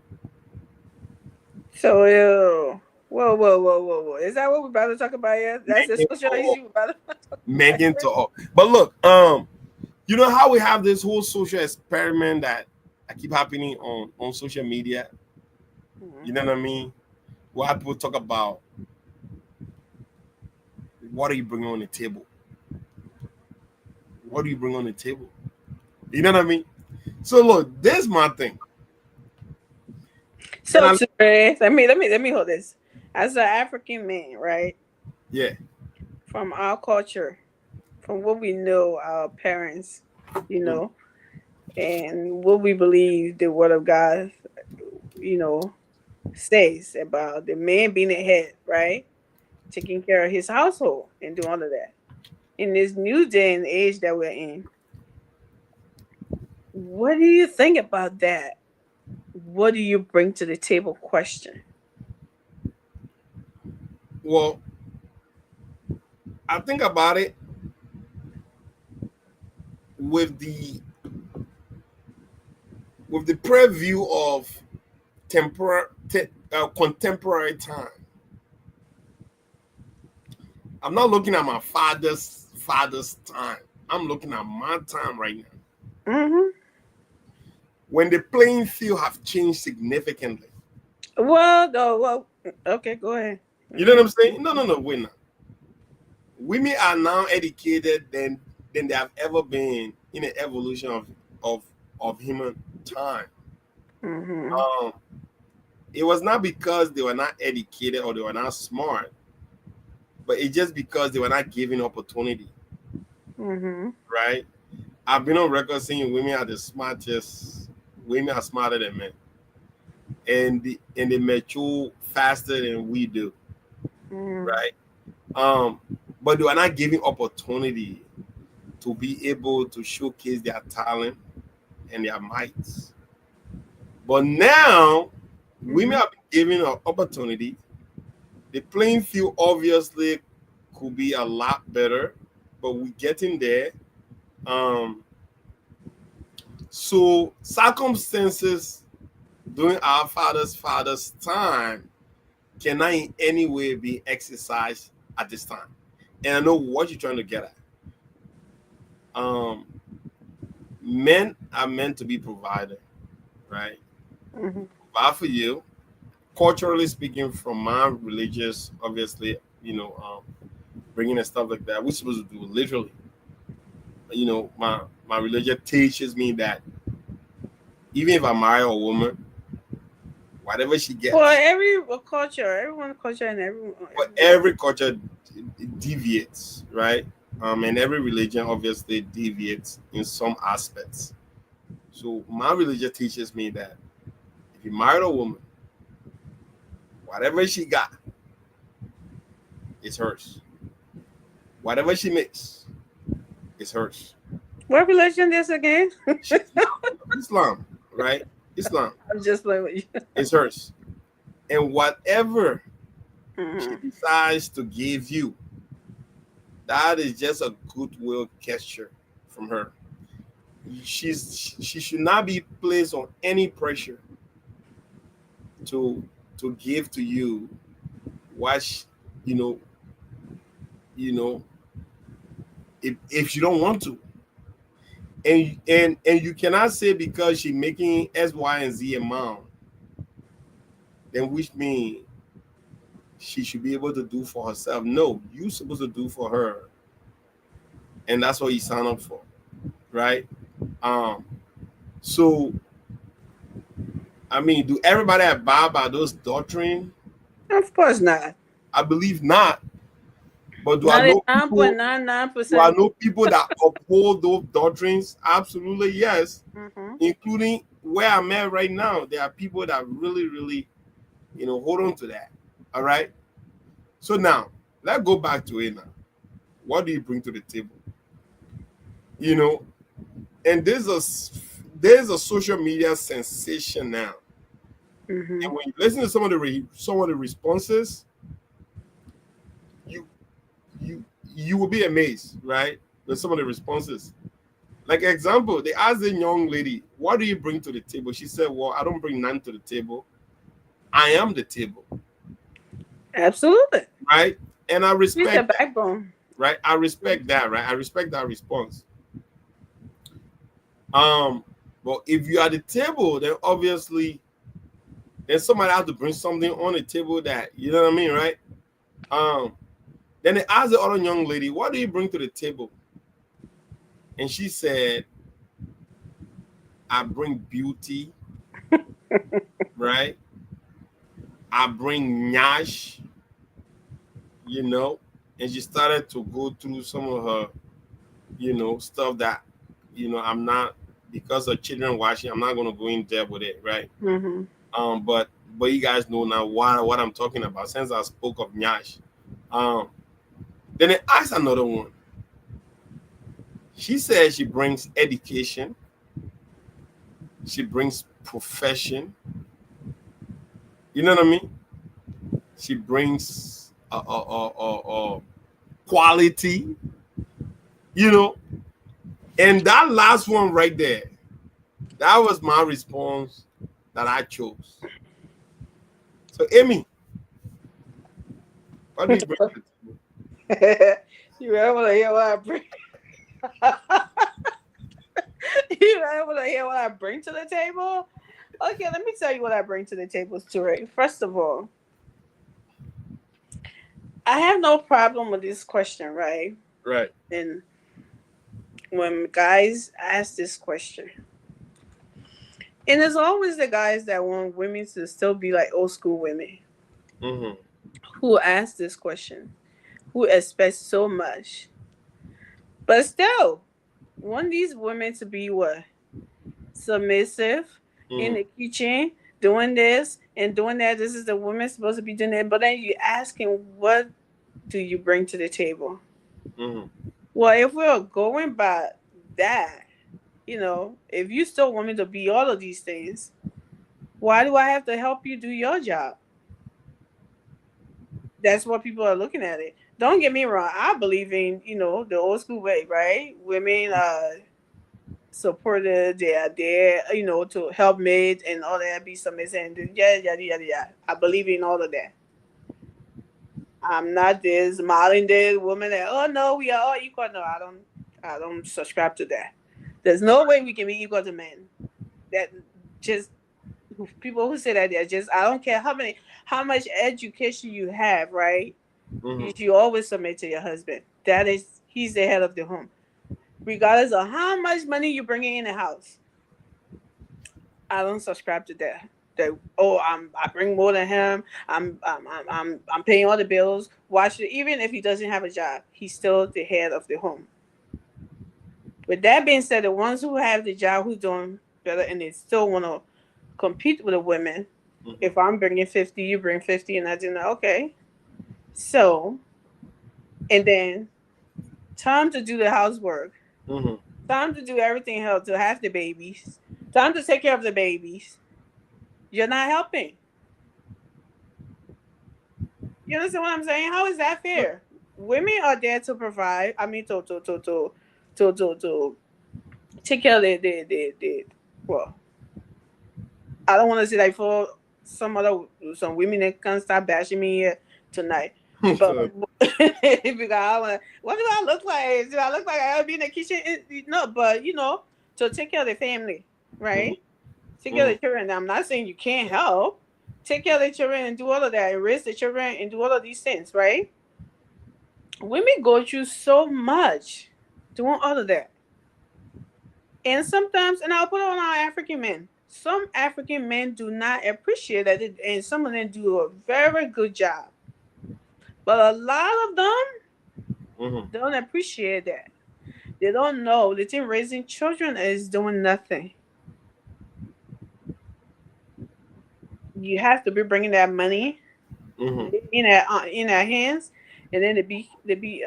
so whoa. Is that what we're about to talk about? Yeah, that's the Megan social to issue we're about to talk about. Megan to all. But look, you know how we have this whole social experiment that keep happening on social media. Mhm. You know what I mean? Why people talk about what are you bringing on the table? What do you bring on the table? You know what I mean? So look, this my thing. And So today, let me hold this. As an African man, right, yeah, from our culture, from what we know, our parents, you mm, know, and what we believe the Word of God, you know, says about the man being the head, right, taking care of his household and doing all of that. In this new day and age that we're in, what do you think about that? What do you bring to the table? Question. well, I think about it with the preview of contemporary time. I'm not looking at my father's time. I'm looking at my time right now. Mm-hmm. When the playing field have changed significantly. Well, no, well, okay, go ahead. You know what Mm-hmm. I'm saying? No, wait now. Women are now educated than they have ever been in the evolution of of human time. Mm-hmm. Um, it was not because they were not educated or they were not smart, but it's just because they were not given opportunity, Mm-hmm. right? I've been on record saying women are the smartest. Women are smarter than men, and they mature faster than we do, Mm. right? Um, but they are not giving opportunity to be able to showcase their talent and their mights. But now, women Mhm. have been given an opportunity. The playing field obviously could be a lot better, but we're getting there. Um, so circumstances during our father's time cannot in any way be exercised at this time. And I know what you're trying to get at. Um, Men are meant to be provided, right? Mhm. Provide for you. Culturally speaking, from my religious, obviously, bringing and stuff like that, we're supposed to do literally. My religion teaches me that even if I marry a woman, whatever she For gets, every culture, everyone culture and but everyone. every culture deviates, right? And every religion obviously deviates in some aspects. So my religion teaches me that if you marry a woman, whatever she got is hers. Whatever she makes is hers. What religion is again? She's Islam, right? Islam I'm just playing with you. is hers. And whatever she Mhm. decides to give you, that is just a goodwill gesture from her. She should not be placed on any pressure to give to you what you know you know if you don't want to. And you cannot say because she's making X, Y, and Z amount, then which means she should be able to do for herself. No, you're supposed to do for her, and that's what you sign up for, right? Um, so I mean, do everybody abide by those doctrine? Of course not. I believe not. But do I Ninety know nine point people? nine nine Do I percent. know people that uphold those doctrines? Absolutely yes. Mhm. Including where I'm at right now, there are people that really, really, hold on to that. All right. So now let's go back to it now. What do you bring to the table? You know, and there's a social media sensation now. And Mhm. when you listen to some of the responses, you you will be amazed, right? With some of the responses. Like example, they asked the young lady, "What do you bring to the table?" She said, "Well, I don't bring none to the table. I am the table." Absolutely. Right? And I She's the respect that. backbone. Right? I respect that. Right? I respect that response. But if you are the table, then obviously then somebody has to bring something on the table that you know what I mean, right? Um, then they asked the other young lady, "What do you bring to the table?" And she said, "I bring beauty, right? I bring nyash, you know." And she started to go through some of her, stuff that, I'm not because of children watching. I'm not gonna go in depth with it, right? Mhm. But you guys know now what I'm talking about since I spoke of nyash. Um, then they asked another one. She says she brings education, she brings profession. You know what I mean? She brings quality. You know, and that last one right there, that was my response that I chose. So, Amy, what do you bring to the table? You ever to hear what I bring? You ever to hear what I bring to the table? Okay, let me tell you what I bring to the table, Ture. First of all, I have no problem with this question, right? Right. And when guys ask this question, and it's always the guys that want women to still be like old school women Mm-hmm. who ask this question, who expect so much. But still, want these women to be what? Submissive in Mm-hmm. the kitchen, doing this and doing that. This is the woman supposed to be doing it. But then you asking, what do you bring to the table? Mm-hmm. Well, if we're going by that, if you still want me to be all of these things, why do I have to help you do your job? That's what people are looking at it. Don't get me wrong. I believe in, the old school way, right? Women supported, they are there, to help mate and all that, be submissive, and yada, yada, yada, yada. I believe in all of that. I'm not this modern day woman that, oh no, we are all equal. No, I don't subscribe to that. There's no way we can be equal to men. That just people who say that, they're just, I don't care how much education you have, right? You Mm-hmm. should always submit to your husband. That is, he's the head of the home, regardless of how much money you bring in the house. I don't subscribe to that. That, oh, I bring more than him. I'm paying all the bills. Watch it. Even if he doesn't have a job, he's still the head of the home. With that being said, the ones who have the job, who's doing better, and they still want to compete with the women. Mm-hmm. If I'm bringing 50, you bring 50, and I do not. Okay, so, and then time to do the housework, Mm-hmm. time to do everything else, to have the babies, time to take care of the babies. You're not helping. You understand what I'm saying? How is that fair? Women are there to provide. I mean, to take care of the well. I don't want to say like for some women that can start bashing me here tonight, but because what do I look like? Do I look like I'll be in the kitchen? No, but to take care of the family, Mm-hmm. right? Take care of Mm-hmm. the children. I'm not saying you can't help. Take care of the children and do all of that, and raise the children and do all of these things, right? Women go through so much doing all of that. And sometimes, and I'll put it on our African men. Some African men do not appreciate that, and some of them do a very good job. But a lot of them Mm-hmm. don't appreciate that. They don't know. They think raising children is doing nothing. You have to be bringing that money Mm-hmm. in their hands, and then they be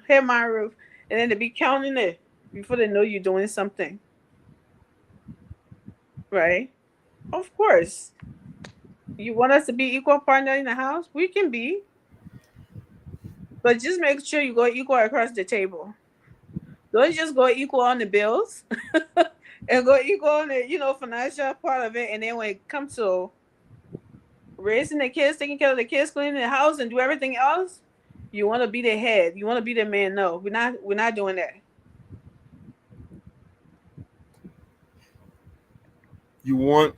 head my roof, and then they be counting it before they know you're doing something, right? Of course, you want us to be equal partner in the house. We can be, but just make sure you go equal across the table. Don't just go equal on the bills and go equal on the financial part of it, and then when it comes to raising the kids, taking care of the kids, cleaning the house, and do everything else, you want to be the head. You want to be the man. No, we're not. We're not doing that. You want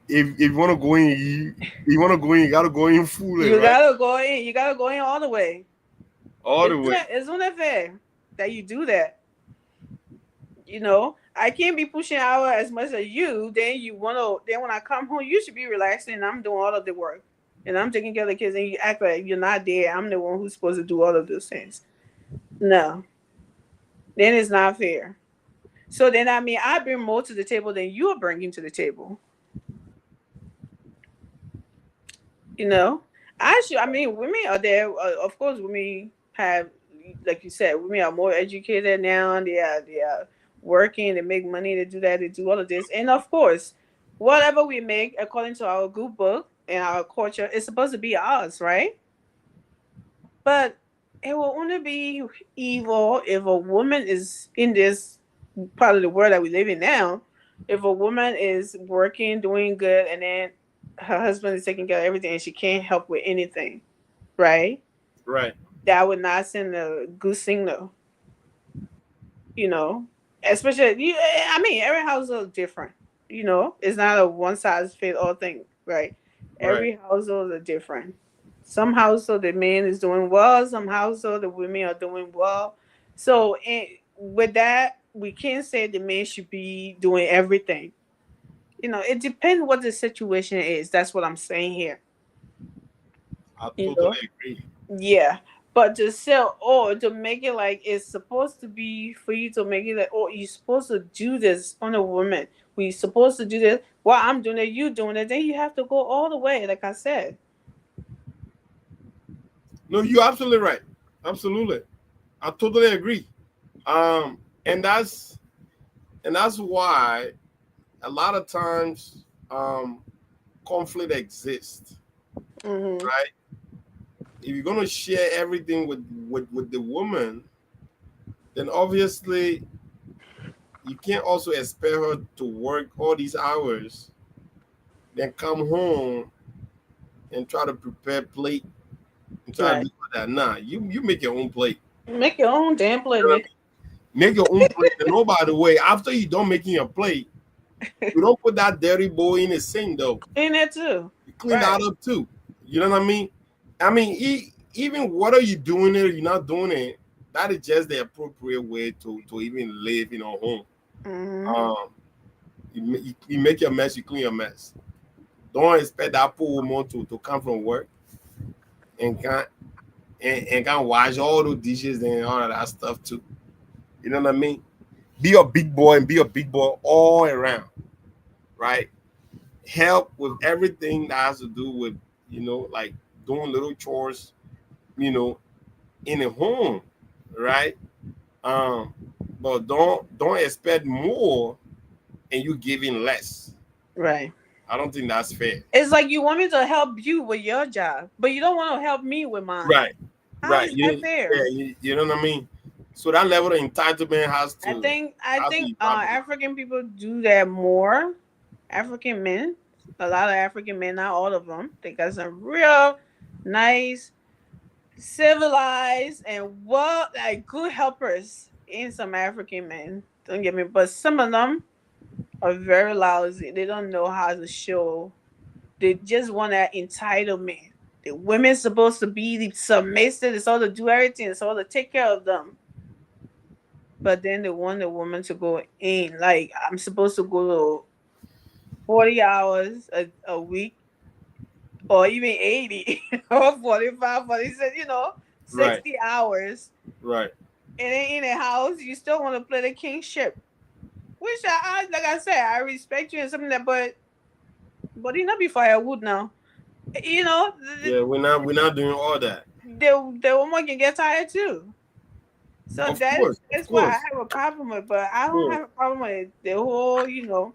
if you want to go in, you want to go in. You gotta go in fully, You right? gotta go in. You gotta go in all the way. All the way. Isn't it fair that you do that? I can't be pushing out as much as you. Then you wanna. Then when I come home, you should be relaxing. And I'm doing all of the work, and I'm taking care of the kids. And you act like you're not there. I'm the one who's supposed to do all of those things. No, then it's not fair. So then, I mean, I bring more to the table than you are bringing to the table. You know, I mean, women are there. Of course, women have, like you said, women are more educated now. They are working. They make money. They do that. They do all of this. And of course, whatever we make, according to our good book and our culture, is supposed to be ours, right? But it will only be evil if a woman is in this part of the world that we live in now. If a woman is working, doing good, and then her husband is taking care of everything and she can't help with anything, right? Right. That would not send a good signal, you know. Especially, I mean, every household is different, It's not a one size fit all thing, right? Right. Every household is different. Some household the man is doing well, some household the women are doing well. So, with that, we can't say the man should be doing everything. It depends what the situation is. That's what I'm saying here. I You totally know, agree. yeah. But to sell or to make it like it's supposed to be for you to make it like, oh, you're supposed to do this on a woman. We're supposed to do this. While I'm doing it, you doing it. Then you have to go all the way, like I said. No, you're absolutely right. Absolutely. I totally agree. Um, and that's why a lot of times conflict exists, Mm-hmm. right? If you're gonna share everything with the woman, then obviously you can't also expect her to work all these hours, then come home and try to prepare plate and try to Right. do that. Nah, you make your own plate. Make your own damn play, You know what man. I mean? Make your own plate. And oh, by the way, after you done making your plate, you don't put that dirty bowl in the sink though. In there too. You clean that Right. up too. You know what I mean? I mean, even whether you're doing it or you're not doing it, that is just the appropriate way to even live in a home. Mm-hmm. Um, you make your mess, you clean your mess. Don't expect that poor woman to come from work and can't wash all those dishes and all of that stuff too. You know what I mean? Be a big boy and be a big boy all around, right? Help with everything that has to do with, like doing little chores, you know, in a home, right? Um, but don't expect more and you giving less. Right. I don't think that's fair. It's like you want me to help you with your job, but you don't want to help me with mine. Right, How right. is that fair? You know what I mean? So that level of entitlement I think I has to think evaporate. African people do that more. African men, a lot of African men, not all of them. They got some real nice, civilized, and well, like good helpers in some African men. Don't get me, but some of them are very lousy. They don't know how to show. They just want that entitlement. The women's supposed to be the submissive. It's all to do everything. It's all to take care of them. But then they want the woman to go in. Like I'm supposed to go to 40 hours a week or even 80 or 45, 46, Right, 60 hours. right. And then in the house, you still want to play the kingship. Which like I said, I respect you and something that, but you not be firewood now. You know, Yeah, we're not doing all that. the woman can get tired too. So Of course, of that's why I course, have a problem with, but I of don't course. have a problem with the whole,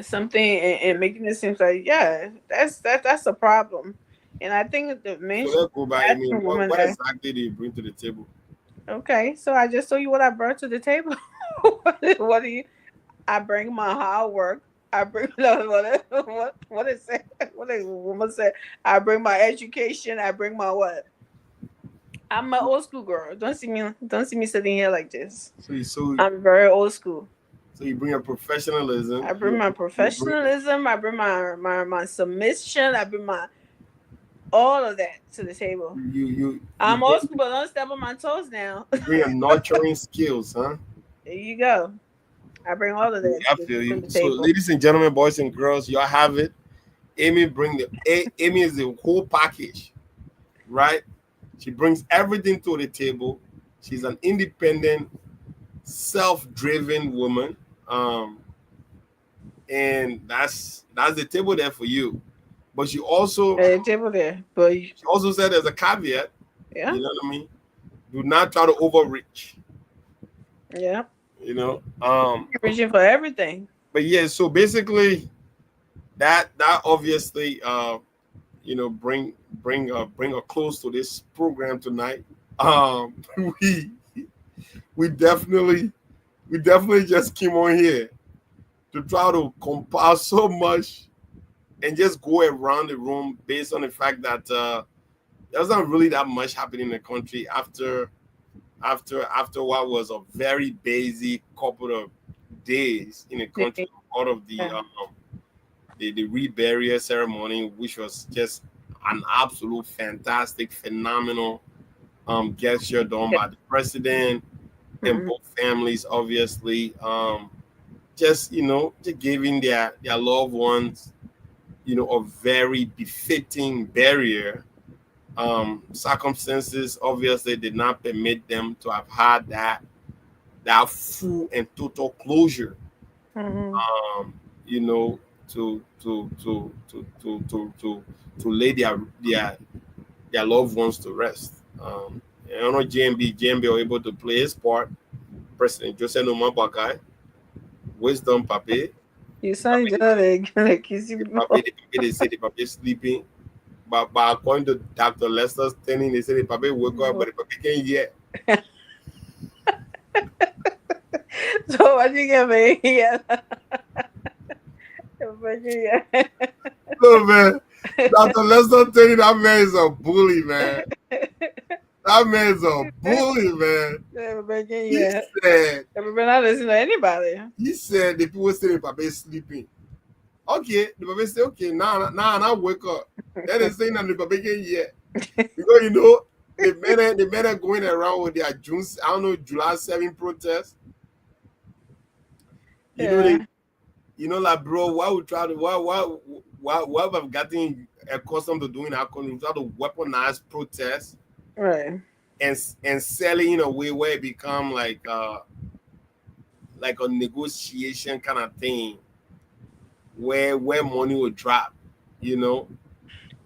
something and making it seem like that's a problem. And I think the men So should let's go back. I ask mean, the what, woman what that. exactly do you bring to the table? Okay, so I just told you what I brought to the table. What do you? I bring my hard work. I bring what is it? What did the woman say? I bring my education. I bring my what? I'm an old school girl. Don't see me sitting here like this. So so I'm very old school. so you bring your professionalism. I bring my You bring professionalism. I bring my submission. I bring my all of that to the table. you I'm old school, but don't step on my toes now. bring your nurturing skills, huh? There you go. I bring all of that I to feel you. the So, table. ladies and gentlemen, boys and girls, y'all have it. Amy is the whole package, right? She brings everything to the table. She's an independent, self-driven woman, and that's the table there for you. But Table there, but she also said there's a caveat. yeah, You know what I mean? Do not try to overreach. yeah. You know. You're reaching for everything. But yeah. So basically, that obviously bring a close to this program tonight. We we definitely just came on here to try to compile so much and just go around the room based on the fact that there's not really that much happening in the country after what was a very busy couple of days in the country, out of Yeah. the reburial ceremony, which was just an absolute fantastic, phenomenal gesture done by the president and Mhm. both families, obviously. Just giving their loved ones, a very befitting burial, circumstances obviously did not permit them to have had that full and total closure. Mhm. You know, to lay their loved ones to rest. You know, JMB were able to play his part. President Joseph Numa Bakai, Wisdom Pape, You sound just like kissing people. they say the Pape sleeping. But according to Dr. Lester's training, they say the Pape woke up, but the Pape can't yet. So what you get me? Yeah. Yeah. No, man. Dr. Lester training, that man is a bully, man. That man's a bully, man. He Yeah. said, Everybody not listening to anybody. the people say the Pape is sleeping. Okay, the Pape say, okay, now wake up. Then they saying that the Pape can't yet. Because you know, the men are going around with their July 7 protest. You know, Yeah. like, bro, why we try to why we've gotten accustomed to doing our country, we try to weaponize protests Right. and selling in a way where it become like a negotiation kind of thing where money will drop, you know.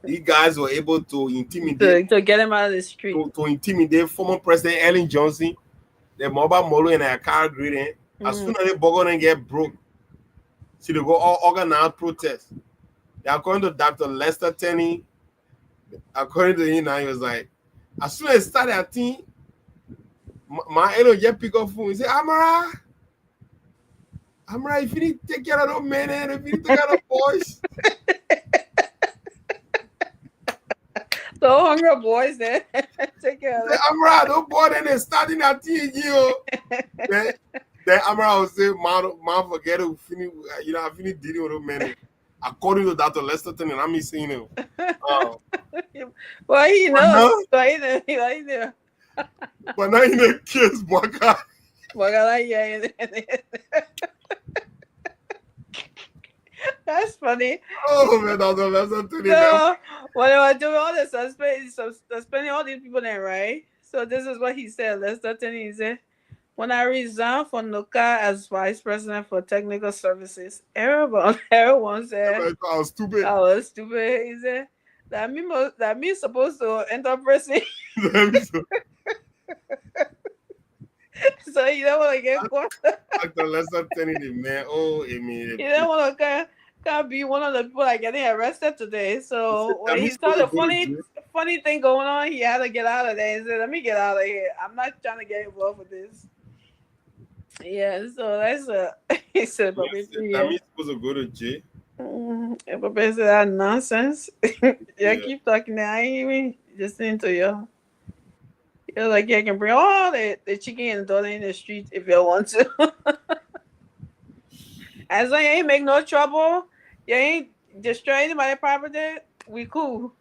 These guys were able to intimidate To get him out of the street. to intimidate former President Ellen Johnson, the mobile Molo and a car greeting. As soon as they bugger and get broke, see they go all organize protests. According to Dr. Lester Tenney, according to him, now he was like, as soon as it started, I think my elo just pick up phone. He said, Amara, if you need to take care of those men, and if you need to take care of those boys. The hunger boys there. Take care of Say, Amara, those boys, then they starting at you. Then Amara will say, man, forget it, finish, I finished dealing with those men. According to Dr. Lester Tenney, I'm seeing him. Well, he knows. But now in the kids, Baka. That's funny. Oh man, Dr. Lester Tenney. So when I was doing all this, suspending all these people there, right? So this is what he said. Lester Tenney, he said, when I resigned from NOCA as vice president for technical services, everyone said I was stupid. He said that me supposed to enter prison. So you don't want to get caught. Dr. Lester Tenney, the man. Oh, I mean, You don't want to can't be one of the people that getting arrested today. So when he saw the funny thing going on, he had to get out of there. He said, "Let me get out of here. I'm not trying to get involved with this." Yeah, so that's he said, that means supposed to go to jail. Papa said that nonsense. Yeah, keep talking now. I ain't even just into you. You're like, you can bring all the chicken and daughter in the street if you want to. As long as you ain't make no trouble, you ain't destroy anybody's property, we cool.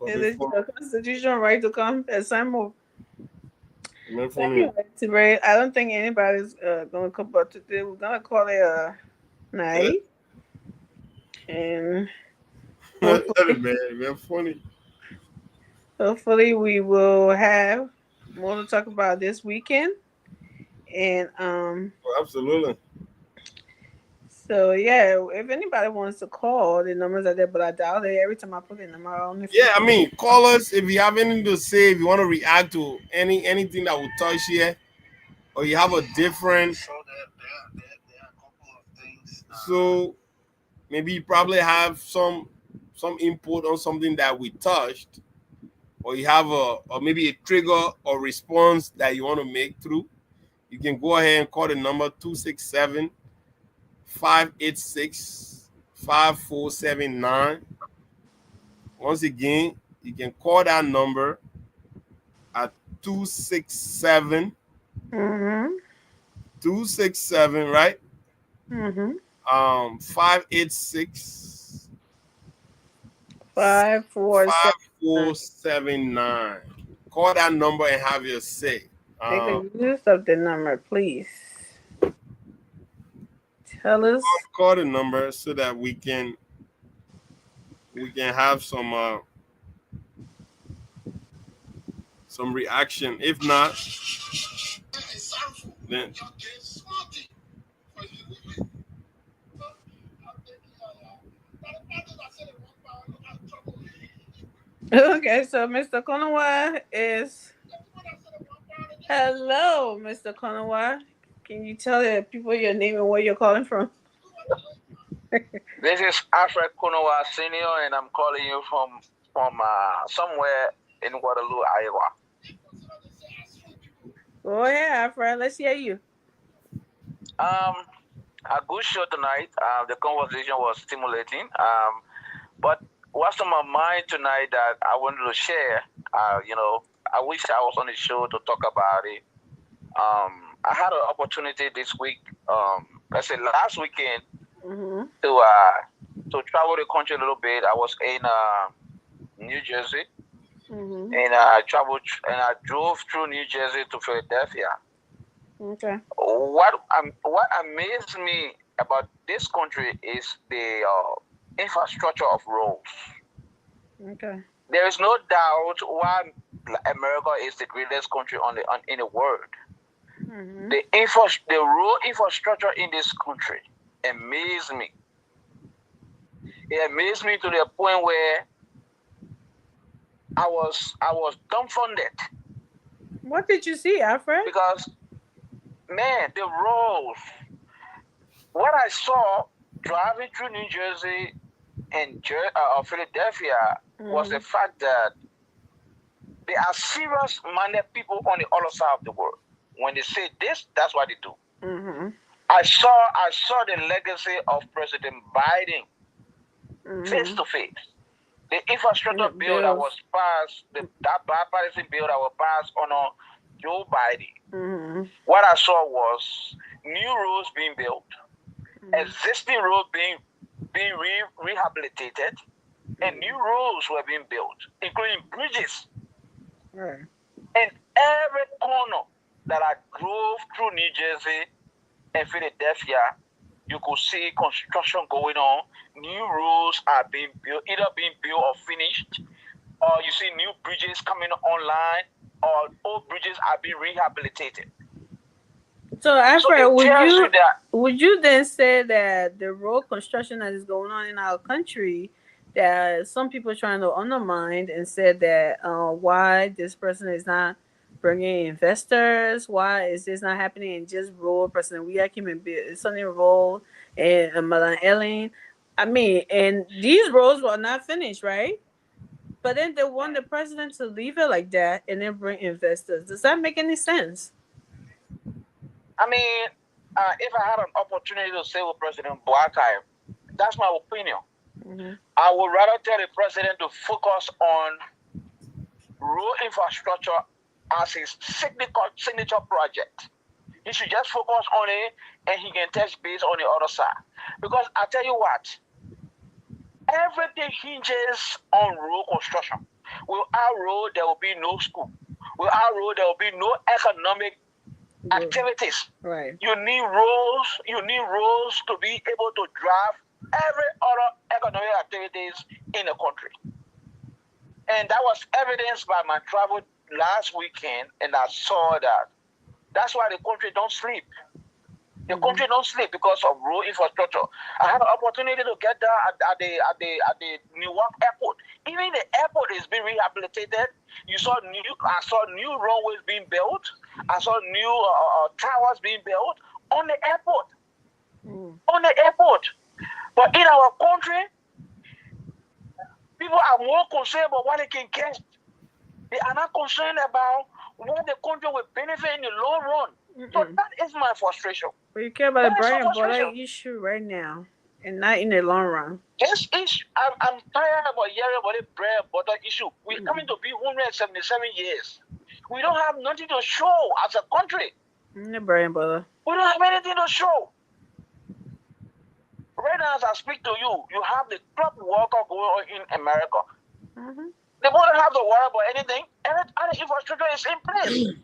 It's your constitutional right to come and sign more. I don't think anybody's gonna come up today. We're gonna call it a night. And hopefully we will have more to talk about this weekend. And absolutely. So yeah, if anybody wants to call, the numbers are there, but I doubt it. Every time I put the number on the I mean, call us if you have anything to say, if you want to react to anything that will touch here, or you have a different. There are a couple of things. So maybe you probably have some input on something that we touched, or you have or maybe a trigger or response that you want to make through. You can go ahead and call the number 267-586-5479. Once again, you can call that number at 267 267, right? 586 5479. Call that number and have your say. Take the use of the number, please. Tell us. Call the number so that we can have some some reaction. If not, then Okay, so Mr. Konawa is hello, Mr. Konawa. Can you tell the people your name and where you're calling from? This is Alfred Kunowa Senior, and I'm calling you from somewhere in Waterloo, Iowa. Go ahead, Alfred. Let's hear you. A good show tonight. The conversation was stimulating. But what's on my mind tonight that I wanted to share? I wish I was on the show to talk about it. I had an opportunity this week. Let's say last weekend. Mm-hmm. To travel the country a little bit. I was in New Jersey, Mm-hmm. and I drove through New Jersey to Philadelphia. Okay. What amazed me about this country is the infrastructure of roads. Okay. There is no doubt why America is the greatest country in the world. Mm-hmm. The road infrastructure in this country amazed me. It amazed me to the point where I was dumbfounded. What did you see, Alfred? Because, man, the roads. What I saw driving through New Jersey and Philadelphia was the fact that there are serious-minded people on the other side of the world. When they say this, that's what they do. Mm-hmm. I saw the legacy of President Biden face to face. The infrastructure bill that was passed, that bipartisan bill that was passed on Joe Biden. Mm-hmm. What I saw was new roads being built, existing roads being rehabilitated, and new roads were being built, including bridges. Right. And every corner that I drove through New Jersey and Philadelphia, you could see construction going on. New roads are being built, either being built or finished, or you see new bridges coming online, or old bridges are being rehabilitated. So, Alfred, so would you then say that the road construction that is going on in our country, that some people trying to undermine and said that why this person is not bringing investors, why is this not happening in just road? President Weakim and Sonny Road and Madam Ellen. I mean, and these roads were not finished, right? But then they want the president to leave it like that and then bring investors. Does that make any sense? I mean, if I had an opportunity to say with President Boakai, that's my opinion. Mm-hmm. I would rather tell the president to focus on road infrastructure as his signature project. He should just focus on it, and he can touch base on the other side. Because I tell you what, everything hinges on road construction. Without road, there will be no school. Without road, there will be no economic activities. Right. You need roads. You need roads to be able to drive every other economic activities in the country. And that was evidenced by my travel last weekend, and I saw that. That's why the country don't sleep. The country don't sleep because of road infrastructure. I had an opportunity to get there at the Newark airport. Even the airport is being rehabilitated. I saw new runways being built. I saw new towers being built on the airport. On the airport. But in our country, people are more concerned about what they can get. They are not concerned about what the country will benefit in the long run. So that is my frustration. But you care about the bread and butter issue right now, and not in the long run. This issue, I'm tired about hearing about the bread and butter issue. We're coming to be 177 years. We don't have nothing to show as a country. The bread and butter. We don't have anything to show. Right now, as I speak to you, you have the club worker going on in America. They won't have to worry about anything. Every other infrastructure is in place.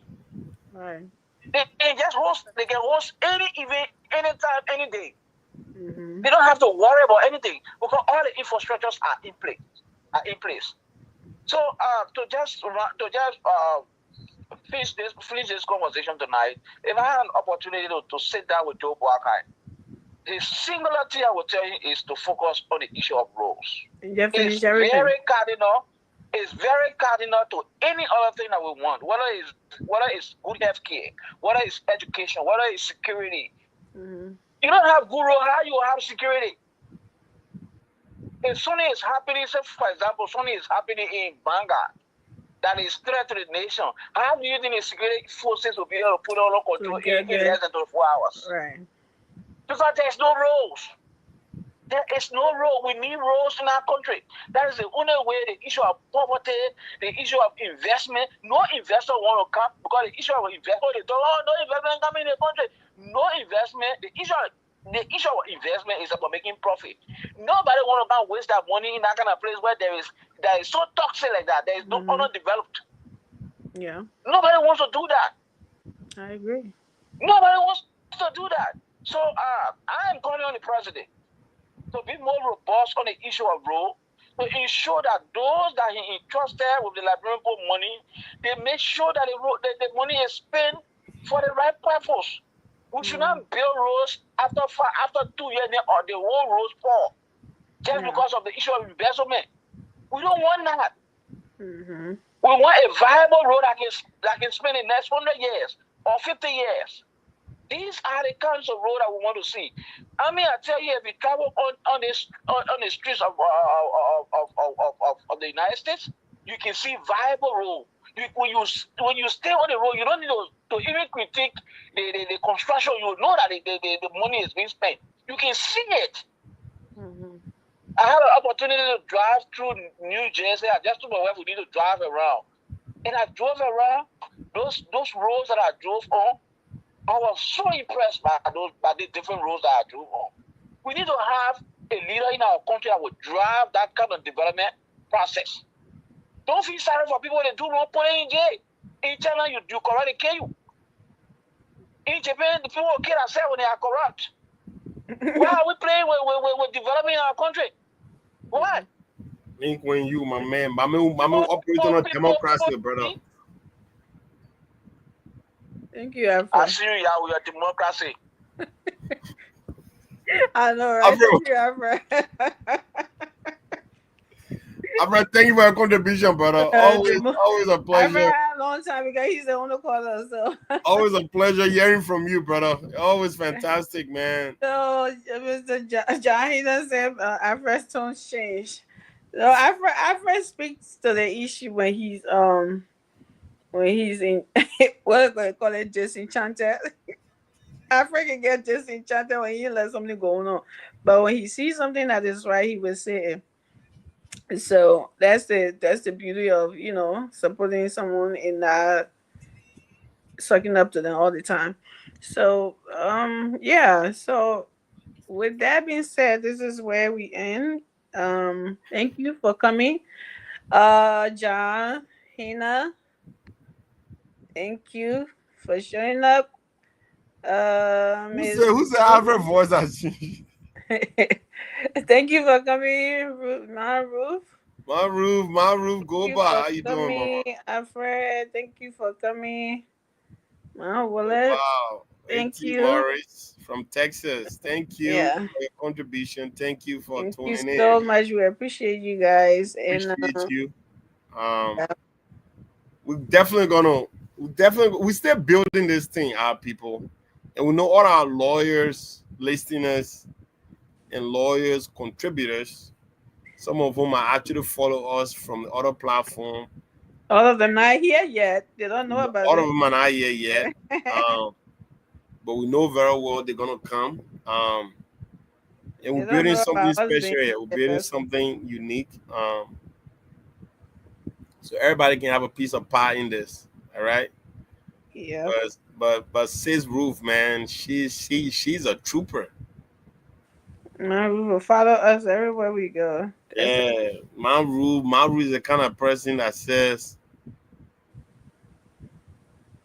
Right. They can host any event, anytime, any day. They don't have to worry about anything because all the infrastructures are in place. So to just finish this conversation tonight, if I had an opportunity to sit down with Joe Boakai, the singular thing I will tell you is to focus on the issue of roles. It's very cardinal. It's very cardinal to any other thing that we want, whether it's good health care, whether it's education, whether it's security. Mm-hmm. You don't have good role, how you have security? If something is happening, say for example, something is happening in Banga that is threat to the nation, how do you think the security forces will be able to put it under control in less than 24 hours? Right. Because there's no roles. There is no role. We need roles in our country. That is the only way. The issue of poverty, the issue of investment. No investor want to come because the issue of investment, they talk, oh, no investment coming in the country. No investment. The issue of investment is about making profit. Nobody want to come waste that money in that kind of place where that is so toxic like that. There is no underdeveloped. Yeah. Nobody wants to do that. I agree. Nobody wants to do that. So I am calling on the president to be more robust on the issue of role, to ensure that those that he entrusted with the Liberian Poor money, they make sure that the money is spent for the right purpose. We should not build roads after 2 years or the whole roads fall just because of the issue of investment. We don't want that. Mm-hmm. We want a viable road that can spend the next 100 years or 50 years. These are the kinds of road that we want to see. I mean, I tell you, if you travel on the streets of the United States, you can see viable road. When you stay on the road, you don't need to even critique the construction. You know that the money is being spent. You can see it. Mm-hmm. I had an opportunity to drive through New Jersey. I just told my wife we need to drive around, and I drove around those roads that I drove on. I was so impressed by the different roads that I drove on. We need to have a leader in our country that would drive that kind of development process. Don't feel sorry for people that do not put in jail. In China, you corrupt, they kill you. In Japan, the people kill themselves when they are corrupt. Why are we playing with developing our country? Why? Link when you, my man operate on a democracy, brother. Thank you, Afro. I see you, yeah, we are democracy. I know, right? Afro. Thank you, Afro. Afro, thank you for your contribution, brother. Always a pleasure. Afro had a long time because he's the only caller, so. Always a pleasure hearing from you, brother. Always fantastic, man. So, Mr. John, he does say Afro's tone change. So, Afro speaks to the issue when he's in what do they call it, disenchanted. Afro can get disenchanted when he let something go on, but when he sees something that is right, he will say it. So that's the beauty of supporting someone and not sucking up to them all the time. So so with that being said, this is where we end. Thank you for coming, John, Hina. Thank you for showing up. Who's the Afro voice that she? Thank you for coming, My Roof, go by. How you doing, mama? Alfred, thank you for coming. My Wallet. Wow. Thank you. Morris from Texas. Thank you for your contribution. Thank you for tuning in. Thank you so much. We appreciate you guys. Appreciate you. We're still building this thing, our people. And we know all our lawyers, listeners, and lawyers, contributors, some of whom are actually follow us from the other platform. All of them not here yet. They don't know about it. All of them are not here yet. But we know very well they're going to come. And we're building something special here. We're building something unique. So everybody can have a piece of pie in this. All right? Yeah. But Sis Roof, man, she's a trooper. My Roof will follow us everywhere we go. My Roof is the kind of person that says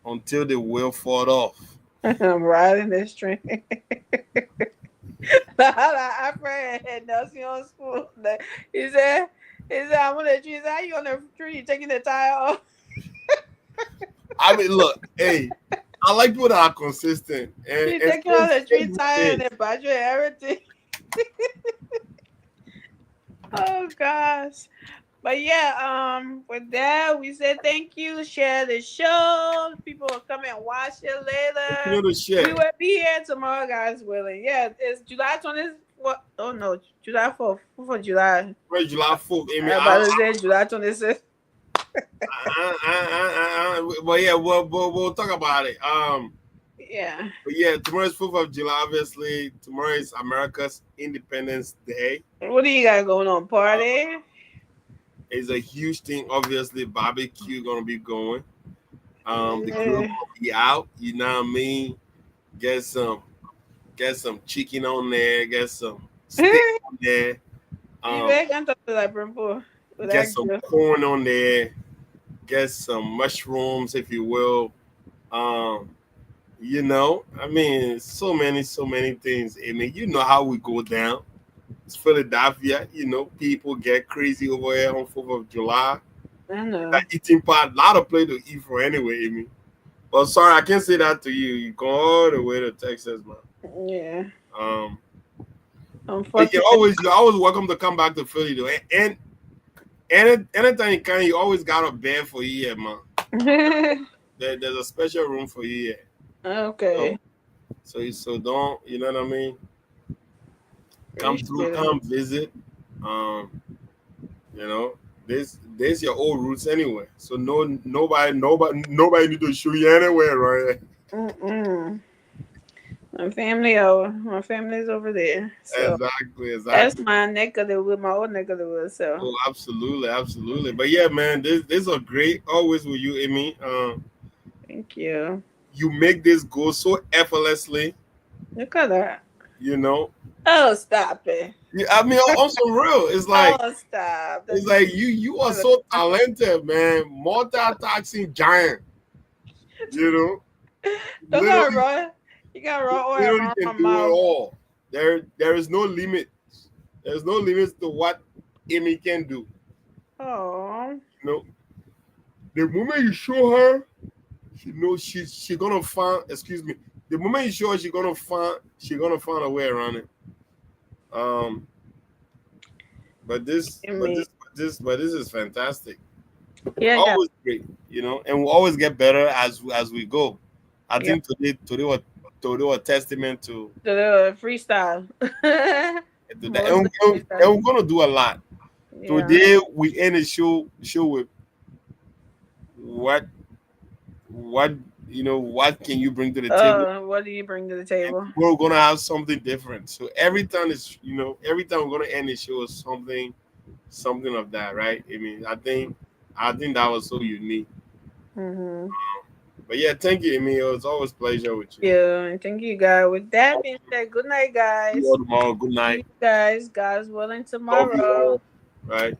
until the wheel fall off. I'm riding this train. I friend had Nelson on school. He said, I'm on the tree. He said, how you on the tree? You taking the tire off? I mean, look, hey, I like people that are consistent. You taking all the 3 tires and the battery and everything. Oh gosh. But yeah, with that, we said thank you. Share the show. People will come and watch it You know later. the shit. We will be here tomorrow, guys. Willing. Yeah, it's July 20th. What? Oh no, July 4th. For July. Right, July 4th. I mean, I'm about to say July 26th. But yeah, we'll talk about it. Yeah. But yeah, tomorrow is 4th of July. Obviously, tomorrow is America's Independence Day. What do you got going on? Party? It's a huge thing. Obviously, barbecue gonna be going. The grill gonna be out. You know what I mean? Get some chicken on there. Get some steak on there. Get some corn on there. Get some mushrooms, if you will. You know, I mean, so many things. I mean, you know how we go down. It's Philadelphia. You know, people get crazy over here on 4th of July. I know. That eating part, a lot of place to eat for anyway, I mean. But sorry, I can't say that to you. You go all the way to Texas, man. Yeah. But you're always welcome to come back to Philly, though. And anytime you can, you always got a bed for you here, man. There's a special room for you here. Okay. So don't, you know what I mean? Come through, come visit. You know, there's your old roots anyway. So nobody need to show you anywhere, right? My family's over there. So exactly. That's my neck of the wood, my old neck of the wood. So absolutely. But yeah, man, this are great. Always with you, Amy. Thank you. You make this go so effortlessly. Look at that. You know. Oh, stop it. Yeah, I mean, on some real. It's like, oh, stop. It's like you are so talented, man. Multitasking giant. You know. You got raw oil literally can do it all. There is no limit. There's no limits to what Amy can do. Oh. You know, the moment you show her, she knows she's gonna find. Excuse me. The moment you show her, she's gonna find a way around it. But this is fantastic. Yeah, always great, you know, and we'll always get better as we go. I think today was testament to the freestyle. and we're gonna do a lot. Yeah. Today we end the show with what can you bring to the table? What do you bring to the table? And we're gonna have something different. So every time we're gonna end the show with something of that, right? I mean, I think that was so unique. Mm-hmm. But yeah, thank you, Amy. It was always a pleasure with you. Yeah, and thank you, guys. With that being said, good night, guys. See you tomorrow. Good night, guys. God's willing tomorrow. Right.